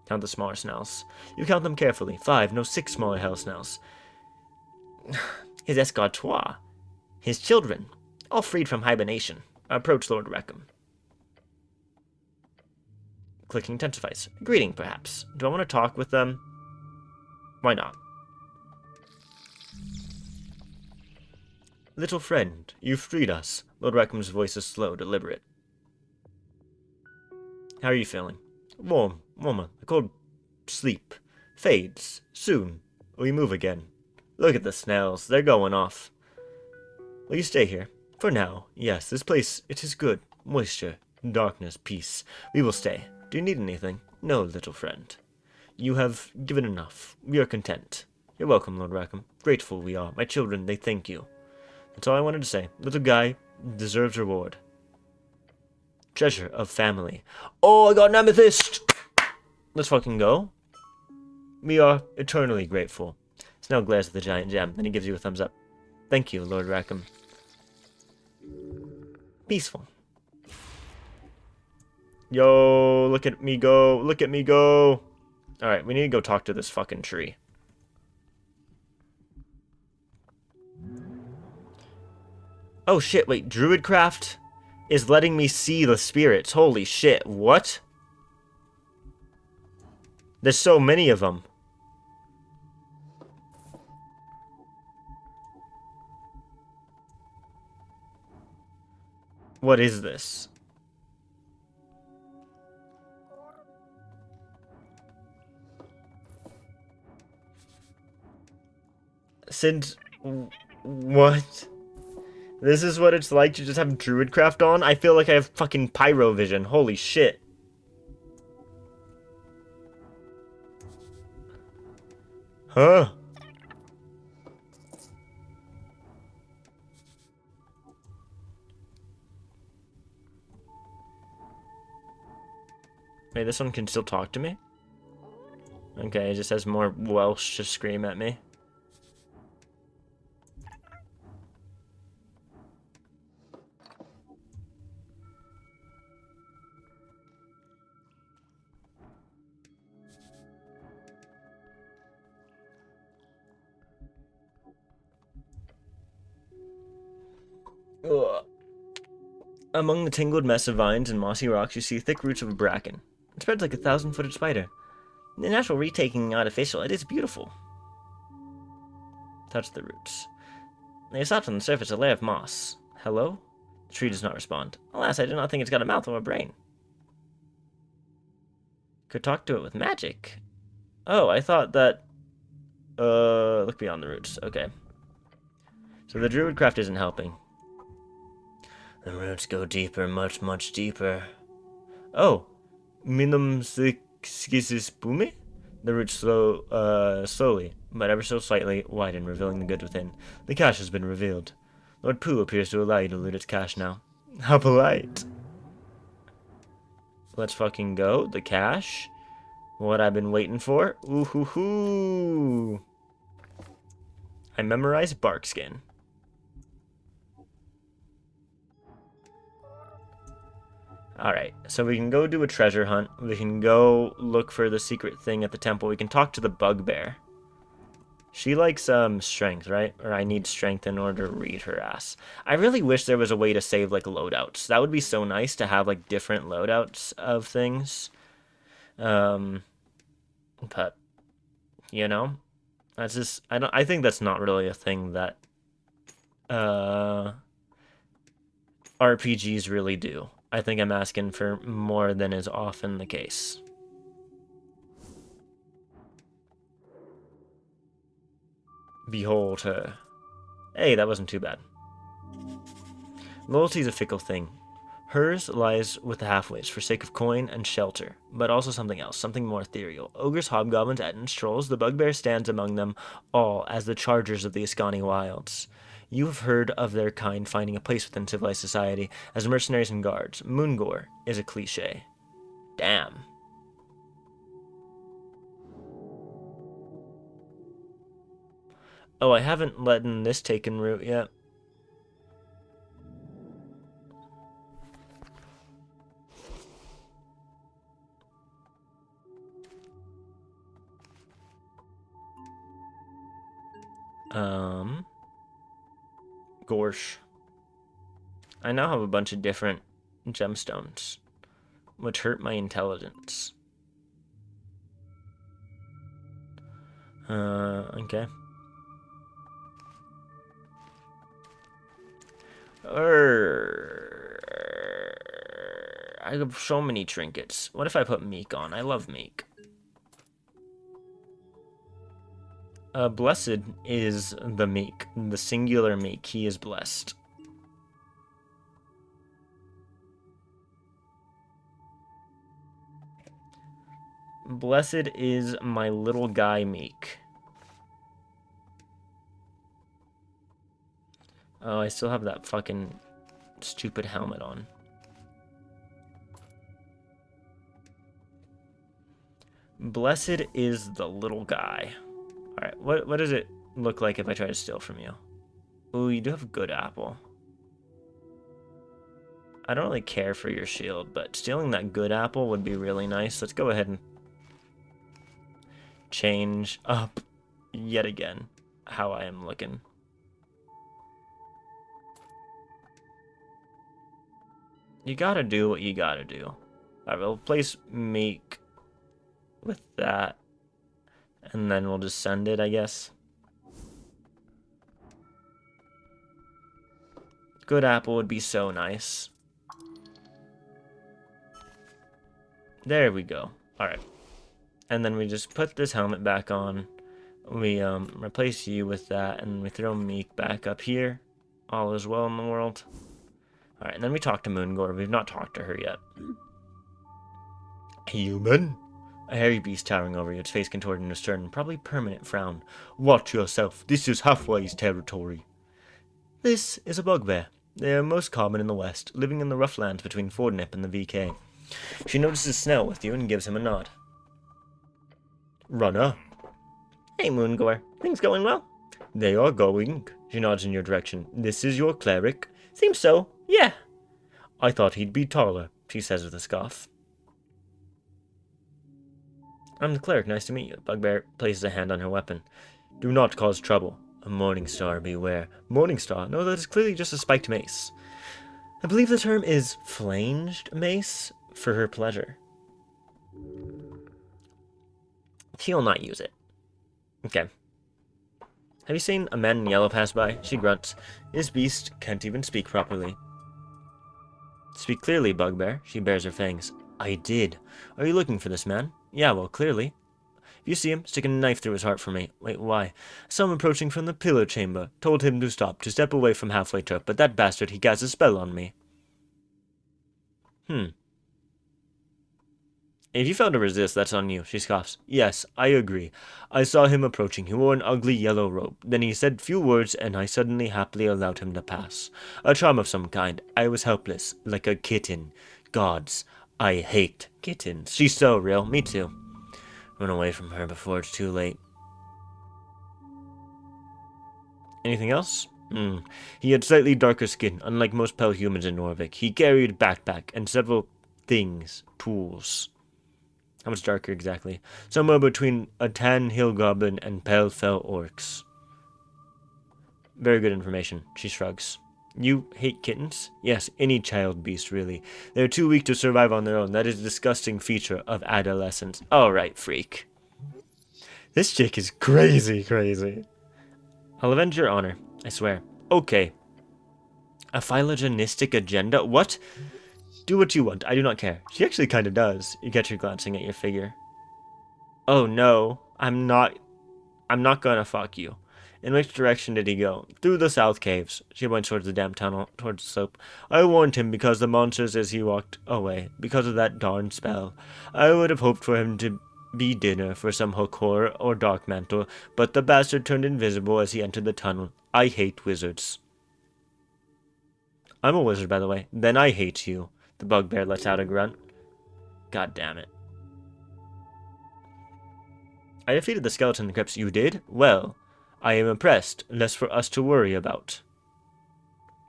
Count the smaller snails. You count them carefully. 5, no 6 smaller hell snails. His escadroit, his children, all freed from hibernation, approach Lord Reckham. Clicking intensifies. Greeting, perhaps. Do I want to talk with them? Why not? Little friend, you've freed us. Lord Reckham's voice is slow, deliberate. How are you feeling? Warmer. The cold sleep fades. Soon, we move again. Look at the snails. They're going off. Will you stay here? For now, yes. This place, it is good. Moisture, darkness, peace. We will stay. Do you need anything? No, little friend. You have given enough. We are content. You're welcome, Lord Rackham. Grateful we are. My children, they thank you. That's all I wanted to say. Little guy deserves reward. Treasure of family. Oh, I got an amethyst! Let's fucking go. We are eternally grateful. Snail glares at the giant gem, then he gives you a thumbs up. Thank you, Lord Rackham. Peaceful. Yo, look at me go. Look at me go. Alright, we need to go talk to this fucking tree. Oh shit, wait, Druidcraft is letting me see the spirits. Holy shit, what? There's so many of them. What is this? Since... what? This is what it's like to just have Druidcraft on? I feel like I have fucking Pyro Vision. Holy shit. Huh? Wait, this one can still talk to me? Okay, it just has more Welsh to scream at me. Ugh. Among the tangled mess of vines and mossy rocks, you see thick roots of a bracken. It spreads like a 1,000-footed spider. The natural retaking artificial, it is beautiful. Touch the roots. They are soft on the surface, a layer of moss. Hello? The tree does not respond. Alas, I do not think it's got a mouth or a brain. Could talk to it with magic. Oh, I thought that... look beyond the roots. Okay. So the Druidcraft isn't helping. The roots go deeper, much, much deeper. Oh. Minum skisispume? The roots slowly, but ever so slightly, widen, revealing the good within. The cache has been revealed. Lord Pooh appears to allow you to loot its cache now. How polite. Let's fucking go. The cache. What I've been waiting for. Ooh hoo hoo. I memorized bark skin. Alright, so we can go do a treasure hunt. We can go look for the secret thing at the temple. We can talk to the bugbear. She likes strength, right? Or I need strength in order to read her ass. I really wish there was a way to save like loadouts. That would be so nice to have like different loadouts of things. But you know, that's just I think that's not really a thing that RPGs really do. I think I'm asking for more than is often the case. Behold her. Hey, that wasn't too bad. Loyalty's a fickle thing. Hers lies with the halfways for sake of coin and shelter, but also something else, something more ethereal. Ogres, hobgoblins, ettins, trolls, the bugbear stands among them all as the chargers of the Ascani wilds. You have heard of their kind finding a place within civilized society as mercenaries and guards. Moongore is a cliche. Damn. Oh, I haven't let in this taken route yet. Gorsh. I now have a bunch of different gemstones, which hurt my intelligence. Okay. I have so many trinkets. What if I put Meek on? I love Meek. Blessed is the meek, the singular meek. He is blessed. Blessed is my little guy meek. Oh, I still have that fucking stupid helmet on. Blessed is the little guy. Alright, what does it look like if I try to steal from you? Ooh, you do have a good apple. I don't really care for your shield, but stealing that good apple would be really nice. Let's go ahead and change up yet again how I am looking. You gotta do what you gotta do. Alright, we'll place Meek with that. And then we'll just send it, I guess. Good apple would be so nice. There we go. Alright. And then we just put this helmet back on. We replace you with that, and we throw Meek back up here. All is well in the world. Alright, and then we talk to Moongore. We've not talked to her yet. Human? A hairy beast towering over you, its face contorted in a stern, probably permanent frown. Watch yourself. This is halfway's territory. This is a bugbear. They are most common in the west, living in the rough lands between Fordnip and the VK. She notices Snell with you and gives him a nod. Runner. Hey, Moongore. Things going well? They are going. She nods in your direction. This is your cleric? Seems so, yeah. I thought he'd be taller, she says with a scoff. I'm the cleric, nice to meet you. Bugbear places a hand on her weapon. Do not cause trouble. A morning star, beware. Morning star? No, that is clearly just a spiked mace. I believe the term is flanged mace for her pleasure. He'll not use it. Okay. Have you seen a man in yellow pass by? She grunts. This beast can't even speak properly. Speak clearly, Bugbear. She bares her fangs. I did. Are you looking for this man? Yeah, well, clearly. If you see him, stick a knife through his heart for me. Wait, why? I saw him approaching from the pillar chamber. Told him to step away from halfway trip, but that bastard, he cast a spell on me. If you fail to resist, that's on you, she scoffs. Yes, I agree. I saw him approaching. He wore an ugly yellow robe. Then he said few words, and I suddenly happily allowed him to pass. A charm of some kind. I was helpless, like a kitten. Gods, I hate kittens. She's so real. Me too. Run away from her before it's too late. Anything else? He had slightly darker skin, unlike most pale humans in Norvik. He carried a backpack and several things, tools. How much darker exactly? Somewhere between a tan hill goblin and pale fell orcs. Very good information, she shrugs. You hate kittens? Yes, any child beast, really. They're too weak to survive on their own. That is a disgusting feature of adolescence. Alright, freak. This chick is crazy. I'll avenge your honor, I swear. Okay. A phylogenistic agenda? What? Do what you want, I do not care. She actually kind of does. You catch her glancing at your figure. Oh no, I'm not gonna fuck you. In which direction did he go? Through the south caves. She went towards the damn tunnel, towards the slope. I warned him because the monsters as he walked away, because of that darn spell. I would have hoped for him to be dinner for some Hokor or Dark Mantle, but the bastard turned invisible as he entered the tunnel. I hate wizards. I'm a wizard, by the way. Then I hate you. The bugbear lets out a grunt. God damn it. I defeated the skeleton in the crypts. You did? Well, I am impressed. Less for us to worry about.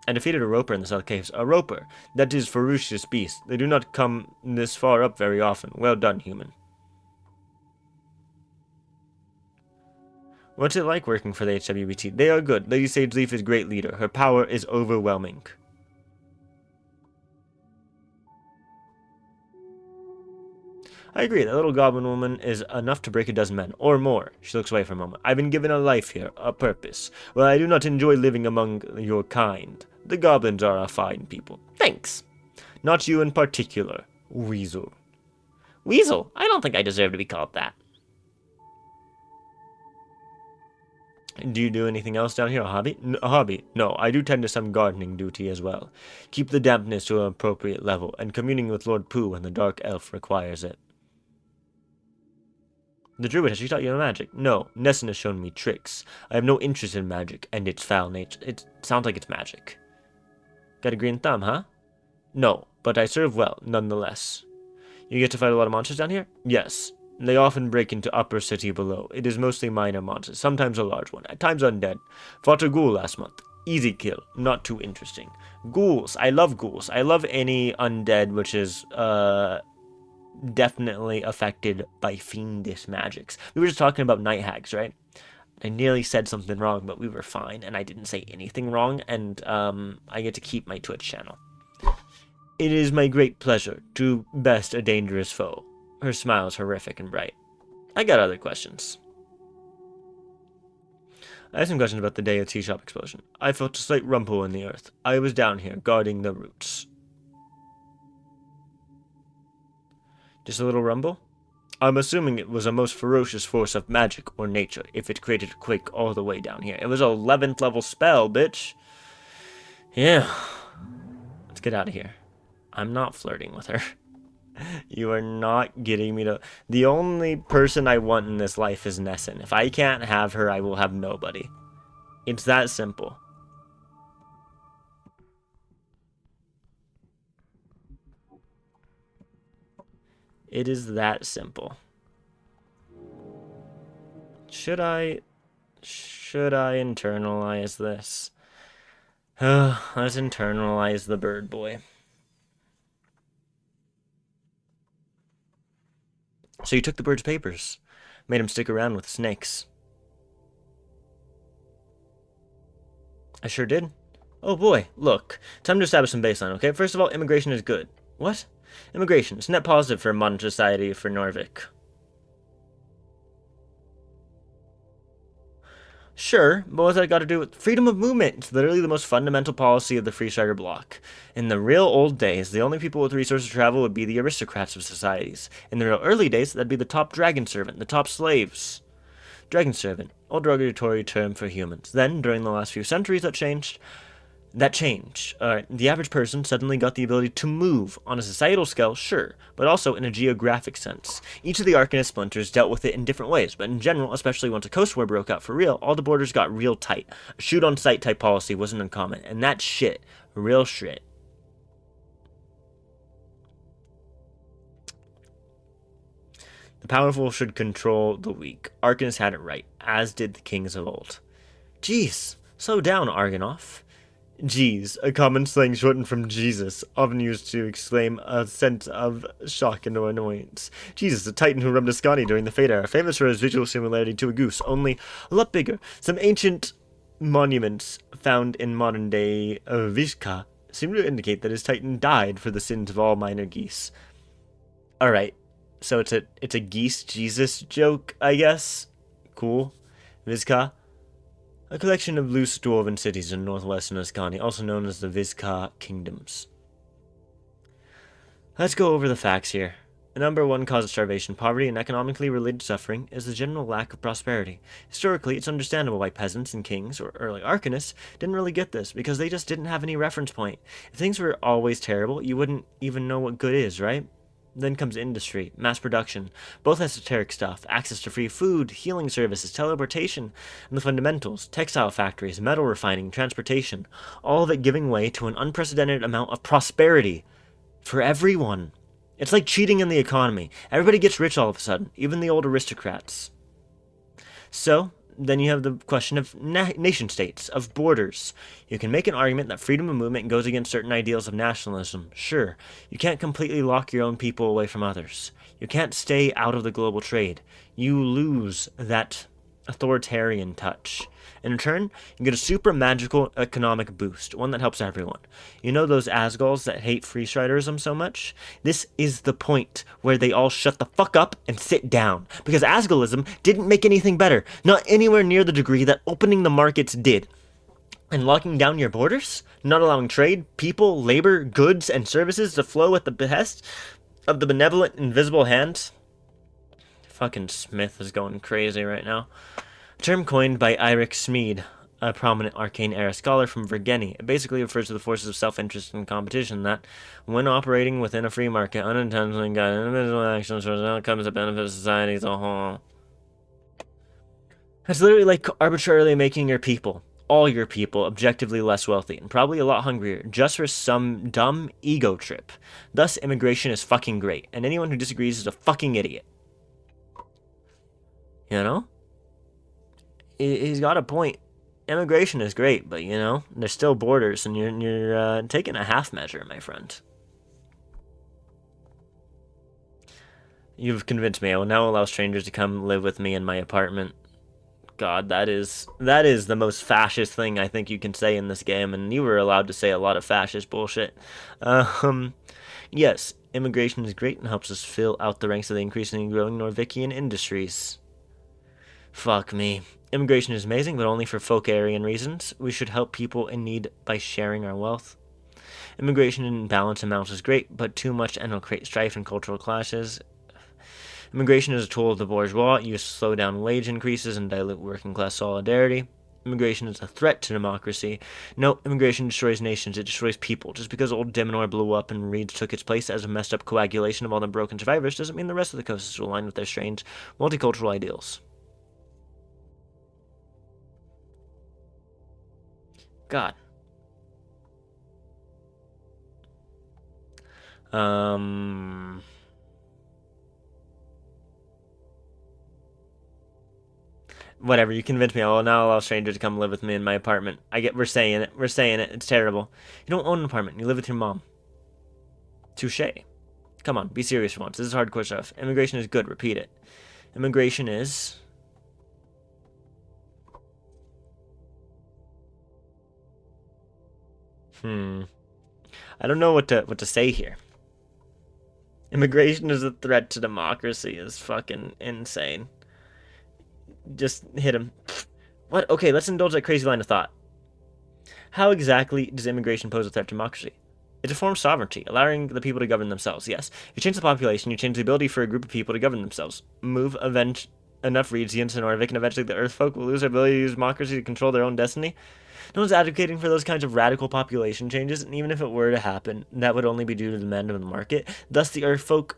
I defeated a roper in the south caves. A roper? That is ferocious beast. They do not come this far up very often. Well done, human. What's it like working for the HWBT? They are good. Lady Sageleaf is great leader. Her power is overwhelming. I agree, that little goblin woman is enough to break a dozen men, or more. She looks away for a moment. I've been given a life here, a purpose. Well, I do not enjoy living among your kind. The goblins are a fine people. Thanks. Not you in particular, Weasel. Weasel? I don't think I deserve to be called that. Do you do anything else down here? A hobby? A hobby? No, I do tend to some gardening duty as well. Keep the dampness to an appropriate level, and communing with Lord Pooh when the Dark Elf requires it. The druid, has she taught you magic? No, Nessun has shown me tricks. I have no interest in magic and its foul nature. It sounds like it's magic. Got a green thumb, huh? No, but I serve well, nonetheless. You get to fight a lot of monsters down here? Yes. They often break into upper city below. It is mostly minor monsters, sometimes a large one, at times undead. Fought a ghoul last month. Easy kill, not too interesting. Ghouls, I love ghouls. I love any undead which is, definitely affected by fiendish magics. We were just talking about night hags, right? I nearly said something wrong, but we were fine, and I didn't say anything wrong, and I get to keep my Twitch channel. It is my great pleasure to best a dangerous foe. Her smile is horrific and bright. I got other questions. I have some questions about the day of the tea shop explosion. I felt a slight rumble in the earth. I was down here, guarding the roots. Just a little rumble? I'm assuming it was a most ferocious force of magic or nature if it created a quake all the way down here. It was an 11th level spell, bitch. Yeah. Let's get out of here. I'm not flirting with her. You are not getting me to... The only person I want in this life is Nessun. If I can't have her, I will have nobody. It's that simple. It is that simple. Should I internalize this? Let's internalize the bird boy. So you took the bird's papers, made him stick around with snakes. I sure did. Oh boy, look. Time to establish some baseline, okay? First of all, immigration is good. What? Immigration. It's net positive for a modern society for Norvik. Sure, but what's that got to do with freedom of movement? It's literally the most fundamental policy of the Freestrider bloc. In the real old days, the only people with resources to travel would be the aristocrats of societies. In the real early days, that'd be the top dragon servant, the top slaves. Dragon servant, old derogatory term for humans. Then, during the last few centuries, that changed. That changed. The average person suddenly got the ability to move on a societal scale, sure, but also in a geographic sense. Each of the Arcanist splinters dealt with it in different ways, but in general, especially once a coast war broke out for real, all the borders got real tight. A shoot-on-sight type policy wasn't uncommon, and that's shit. Real shit. The powerful should control the weak. Arcanists had it right, as did the kings of old. Jeez, slow down, Argonoff. Jeez, a common slang shortened from Jesus, often used to exclaim a sense of shock and annoyance. Jesus, a titan who rubbed a Ascani during the Fade Era, famous for his visual similarity to a goose, only a lot bigger. Some ancient monuments found in modern-day Vizca seem to indicate that his titan died for the sins of all minor geese. Alright, so it's a geese Jesus joke, I guess? Cool. Vizca? A collection of loose dwarven cities in northwestern Ascani, also known as the Vizca Kingdoms. Let's go over the facts here. The number one cause of starvation, poverty, and economically related suffering is the general lack of prosperity. Historically, it's understandable why peasants and kings, or early arcanists, didn't really get this, because they just didn't have any reference point. If things were always terrible, you wouldn't even know what good is, right? Then comes industry, mass production, both esoteric stuff, access to free food, healing services, teleportation, and the fundamentals, textile factories, metal refining, transportation, all of it giving way to an unprecedented amount of prosperity for everyone. It's like cheating in the economy. Everybody gets rich all of a sudden, even the old aristocrats. So, then you have the question of nation states, of borders. You can make an argument that freedom of movement goes against certain ideals of nationalism. Sure, you can't completely lock your own people away from others. You can't stay out of the global trade. You lose that authoritarian touch. In return, you get a super magical economic boost, one that helps everyone. You know those Asgals that hate freestriderism so much? This is the point where they all shut the fuck up and sit down. Because Asgalism didn't make anything better, not anywhere near the degree that opening the markets did. And locking down your borders, not allowing trade, people, labor, goods, and services to flow at the behest of the benevolent invisible hand. Fucking Smith is going crazy right now. A term coined by Eirik Smeed, a prominent arcane-era scholar from Vergenny. It basically refers to the forces of self-interest and competition that, when operating within a free market, unintentionally guide individual actions towards outcomes that benefit society as a whole. It's literally like arbitrarily making your people, all your people, objectively less wealthy, and probably a lot hungrier, just for some dumb ego trip. Thus, immigration is fucking great, and anyone who disagrees is a fucking idiot. You know? He's got a point. Immigration is great, but, you know, there's still borders, and you're taking a half measure, my friend. You've convinced me. I will now allow strangers to come live with me in my apartment. God, that is the most fascist thing I think you can say in this game, and you were allowed to say a lot of fascist bullshit. Yes, immigration is great and helps us fill out the ranks of the increasingly growing Norvikian industries. Fuck me. Immigration is amazing, but only for folk-Aryan reasons. We should help people in need by sharing our wealth. Immigration in balanced amounts is great, but too much and will create strife and cultural clashes. Immigration is a tool of the bourgeois, used to slow down wage increases and dilute working-class solidarity. Immigration is a threat to democracy. No, immigration destroys nations, it destroys people. Just because old Demonor blew up and Reeds took its place as a messed-up coagulation of all the broken survivors doesn't mean the rest of the coast is aligned with their strange multicultural ideals. God. Whatever, you convinced me. I will now allow strangers to come live with me in my apartment. We're saying it. It's terrible. You don't own an apartment. You live with your mom. Touché. Come on, be serious for once. This is hardcore stuff. Immigration is good. Repeat it. Immigration is... I don't know what to say here. Immigration is a threat to democracy is fucking insane. Just hit him. What? Okay, let's indulge that crazy line of thought. How exactly does immigration pose a threat to democracy? It's a form of sovereignty, allowing the people to govern themselves. Yes, you change the population, you change the ability for a group of people to govern themselves. Move enough regions in Orvik, and eventually the Earth folk will lose their ability to use democracy to control their own destiny. No one's advocating for those kinds of radical population changes, and even if it were to happen, that would only be due to the demand of the market. Thus, the Earth folk,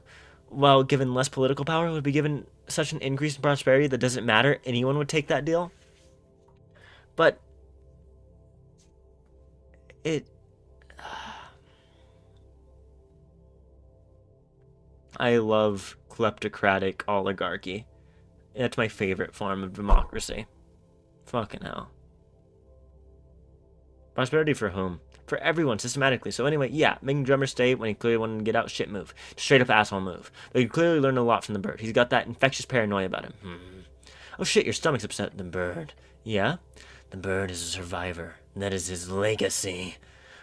while given less political power, would be given such an increase in prosperity that doesn't matter. Anyone would take that deal. But it... I love kleptocratic oligarchy. That's my favorite form of democracy. Fucking hell. Prosperity for whom? For everyone, systematically. So anyway, yeah, making Drummer stay when he clearly wanted to get out, shit move. Straight up asshole move. But he clearly learned a lot from the bird. He's got that infectious paranoia about him. Oh shit, your stomach's upset. The bird. Yeah? The bird is a survivor. That is his legacy.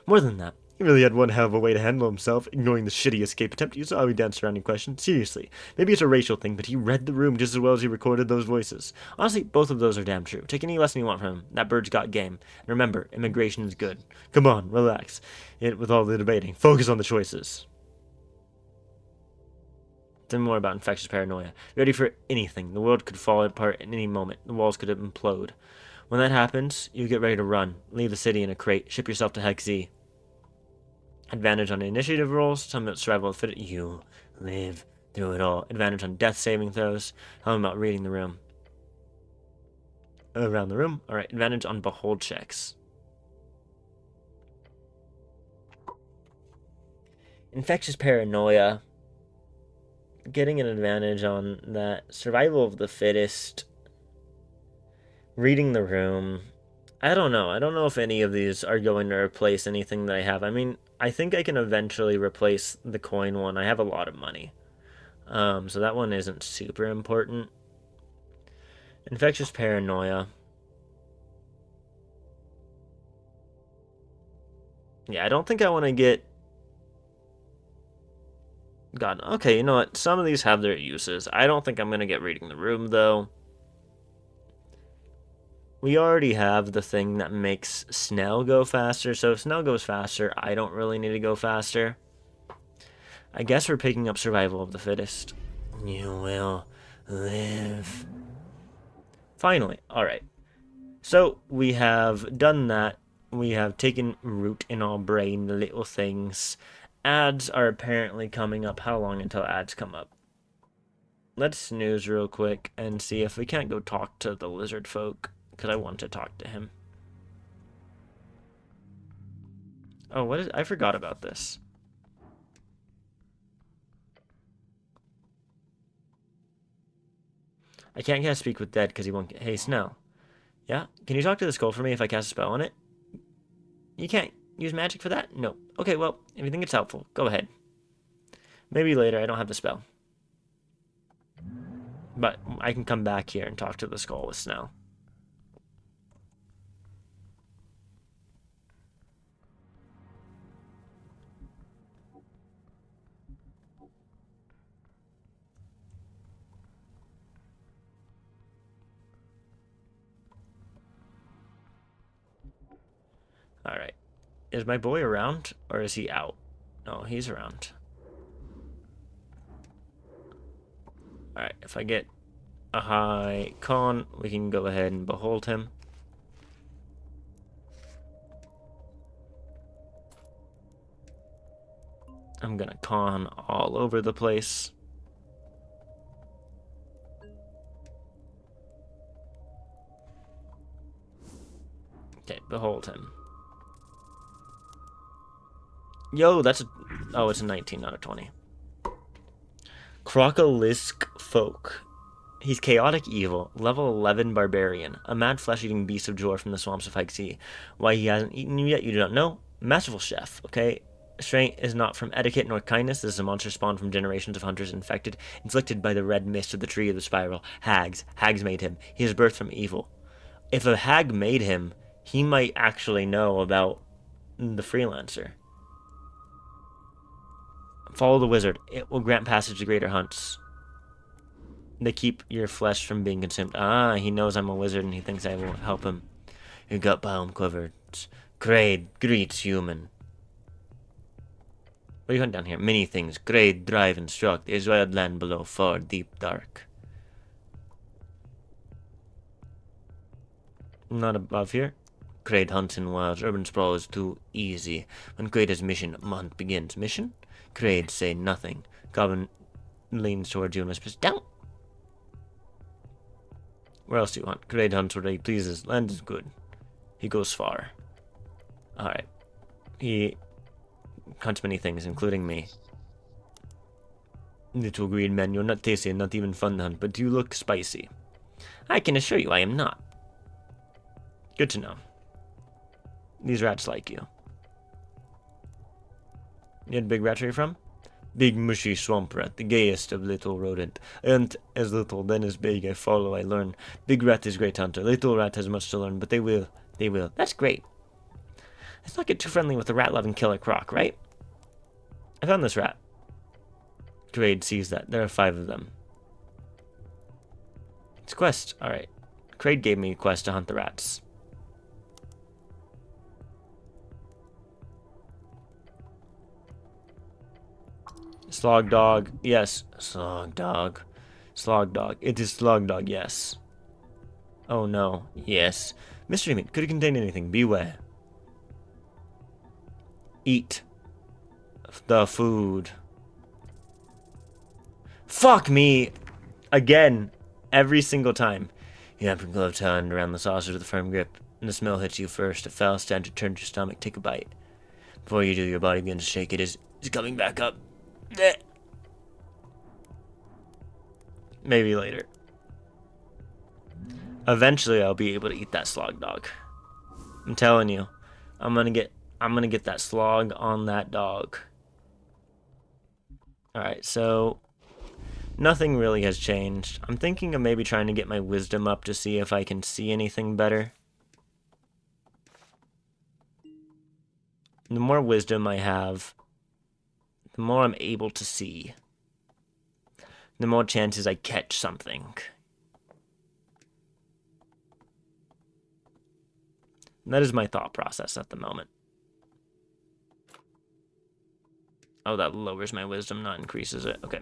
More than that, he really had one hell of a way to handle himself, ignoring the shitty escape attempt. You saw how he danced around in question. Seriously. Maybe it's a racial thing, but he read the room just as well as he recorded those voices. Honestly, both of those are damn true. Take any lesson you want from him. That bird's got game. And remember, immigration is good. Come on, relax. With all the debating, focus on the choices. Tell me more about infectious paranoia. Be ready for anything. The world could fall apart at any moment. The walls could implode. When that happens, you get ready to run. Leave the city in a crate. Ship yourself to Hex Z. Advantage on initiative rolls. Tell me about survival of fit. You live through it all. Advantage on death saving throws. Tell me about reading the room. Around the room. Alright, advantage on behold checks. Infectious paranoia. Getting an advantage on that. Survival of the fittest. Reading the room. I don't know. I don't know if any of these are going to replace anything that I have. I mean, I think I can eventually replace the coin one. I have a lot of money. So that one isn't super important. Infectious paranoia. Yeah, I don't think I want to get... God, okay, you know what? Some of these have their uses. I don't think I'm going to get reading the room, though. We already have the thing that makes Snell go faster, so if Snell goes faster, I don't really need to go faster. I guess we're picking up survival of the fittest. You will live. Finally, alright. So, we have done that. We have taken root in our brain, the little things. Ads are apparently coming up. How long until ads come up? Let's snooze real quick and see if we can't go talk to the lizard folk. Because I want to talk to him. Oh, what is... I forgot about this. I can't cast Speak with Dead because he won't get... Hey, Snell. Yeah? Can you talk to the skull for me if I cast a spell on it? You can't use magic for that? No. Okay, well, if you think it's helpful, go ahead. Maybe later, I don't have the spell. But I can come back here and talk to the skull with Snell. Alright. Is my boy around? Or is he out? No, he's around. Alright, if I get a high con, we can go ahead and behold him. I'm gonna con all over the place. Okay, behold him. Yo, that's a... Oh, it's a 19, not a 20. Crocolisk Folk. He's chaotic evil, level 11 barbarian, a mad flesh-eating beast of Jor from the swamps of Hexy. Why he hasn't eaten you yet, you do not know. Masterful chef, okay? Strength is not from etiquette nor kindness. This is a monster spawned from generations of hunters inflicted by the red mist of the tree of the spiral. Hags. Hags made him. He is birthed from evil. If a hag made him, he might actually know about the freelancer. Follow the wizard. It will grant passage to greater hunts. They keep your flesh from being consumed. Ah, he knows I'm a wizard and he thinks I will help him. Your gut biome quivered. Great human. What are you hunting down here? Many things. Great drive and struck. The Israel land below, far, deep, dark. Not above here. Kraid hunts in wilds. Urban sprawl is too easy. When Kraid has mission, hunt begins. Mission? Kraid say nothing. Goblin leans towards you and whispers, down! Where else do you hunt? Kraid hunts where he pleases. Land is good. He goes far. Alright. He hunts many things, including me. Little green man, you're not tasty and not even fun to hunt, but you look spicy. I can assure you I am not. Good to know. These rats like you. You had big rat where you from? Big mushy swamp rat, the gayest of little rodent. And as little, then as big, I follow, I learn. Big rat is great hunter. Little rat has much to learn, but they will. They will. That's great. Let's not get too friendly with the rat-loving killer croc, right? I found this rat. Kraid sees that. There are 5 of them. It's a quest. Alright. Kraid gave me a quest to hunt the rats. Slog dog. Yes. Slog dog. Slog dog. It is slog dog, yes. Oh no. Yes. Mystery meat. Could it contain anything? Beware. Eat the food. Fuck me! Again. Every single time. You have your gloved hand around the saucer with a firm grip, and the smell hits you first. A foul stench turns your stomach. Take a bite. Before you do, your body begins to shake. It is coming back up. Maybe later. Eventually, I'll be able to eat that slog dog. I'm telling you, I'm gonna get that slog on that dog. All right, so nothing really has changed. I'm thinking of maybe trying to get my wisdom up to see if I can see anything better. The more wisdom I have, the more I'm able to see. The more chances I catch something. That is my thought process at the moment. Oh, that lowers my wisdom, not increases it. Okay.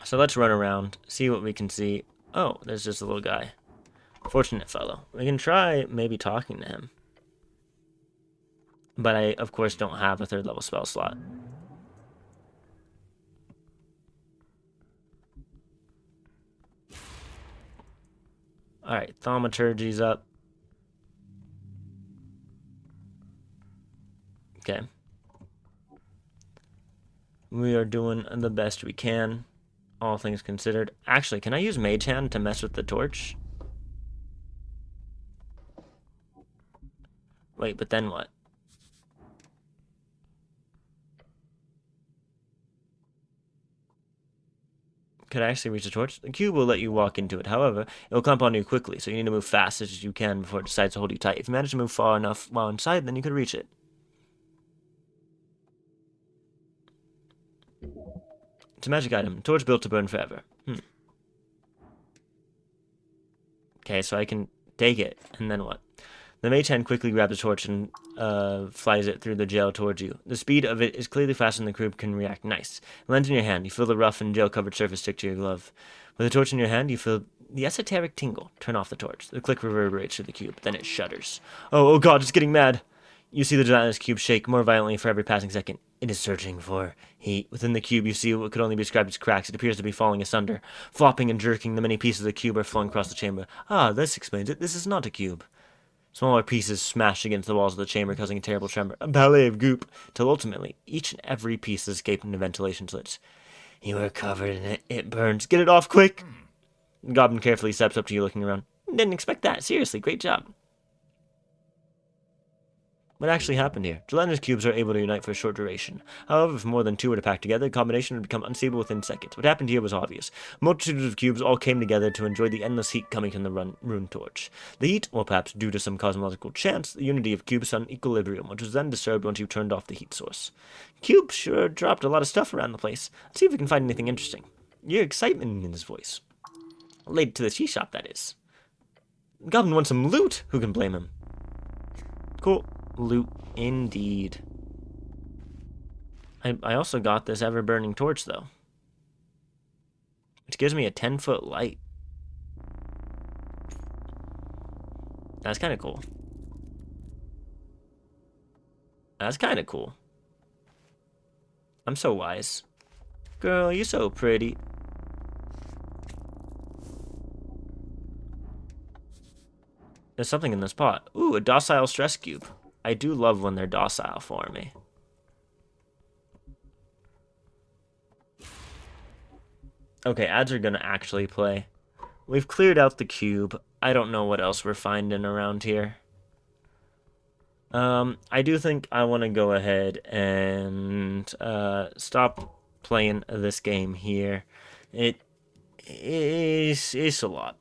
So let's run around, see what we can see. Oh, there's just a little guy. Fortunate fellow. We can try maybe talking to him. But I, of course, don't have a 3rd level spell slot. Alright, thaumaturgy's up. Okay. We are doing the best we can, all things considered. Actually, can I use Mage Hand to mess with the torch? Wait, but then what? Could I actually reach the torch? The cube will let you walk into it. However, it will clump onto you quickly, so you need to move fast as you can before it decides to hold you tight. If you manage to move far enough while inside, then you could reach it. It's a magic item. Torch built to burn forever. Okay, so I can take it, and then what? The mage hand quickly grabs the torch and flies it through the gel towards you. The speed of it is clearly faster than the crew can react. Nice. It lands in your hand. You feel the rough and gel-covered surface stick to your glove. With the torch in your hand, you feel the esoteric tingle. Turn off the torch. The click reverberates through the cube. Then it shudders. Oh god, it's getting mad. You see the gelatinous cube shake more violently for every passing second. It is searching for heat. Within the cube, you see what could only be described as cracks. It appears to be falling asunder. Flopping and jerking, the many pieces of the cube are flung across the chamber. Ah, this explains it. This is not a cube. Smaller pieces smash against the walls of the chamber, causing a terrible tremor. A ballet of goop, till ultimately, each and every piece escaped into ventilation slits. You are covered in it. It burns. Get it off, quick! The goblin carefully steps up to you, looking around. Didn't expect that. Seriously, great job. What actually happened here? Gelatinous cubes are able to unite for a short duration. However, if more than 2 were to pack together, the combination would become unstable within seconds. What happened here was obvious. Multitudes of cubes all came together to enjoy the endless heat coming from the rune torch. The heat, or perhaps due to some cosmological chance, the unity of cubes found equilibrium, which was then disturbed once you turned off the heat source. Cubes sure dropped a lot of stuff around the place. Let's see if we can find anything interesting. Your excitement in his voice. Related to the tea shop, that is. The goblin wants some loot! Who can blame him? Cool. Loot, indeed. I also got this ever-burning torch, though. Which gives me a 10-foot light. That's kind of cool. That's kind of cool. I'm so wise. Girl, you're so pretty. There's something in this pot. Ooh, a docile stress cube. I do love when they're docile for me. Okay, ads are gonna actually play. We've cleared out the cube. I don't know what else we're finding around here. I do think I want to go ahead and stop playing this game here. It's a lot.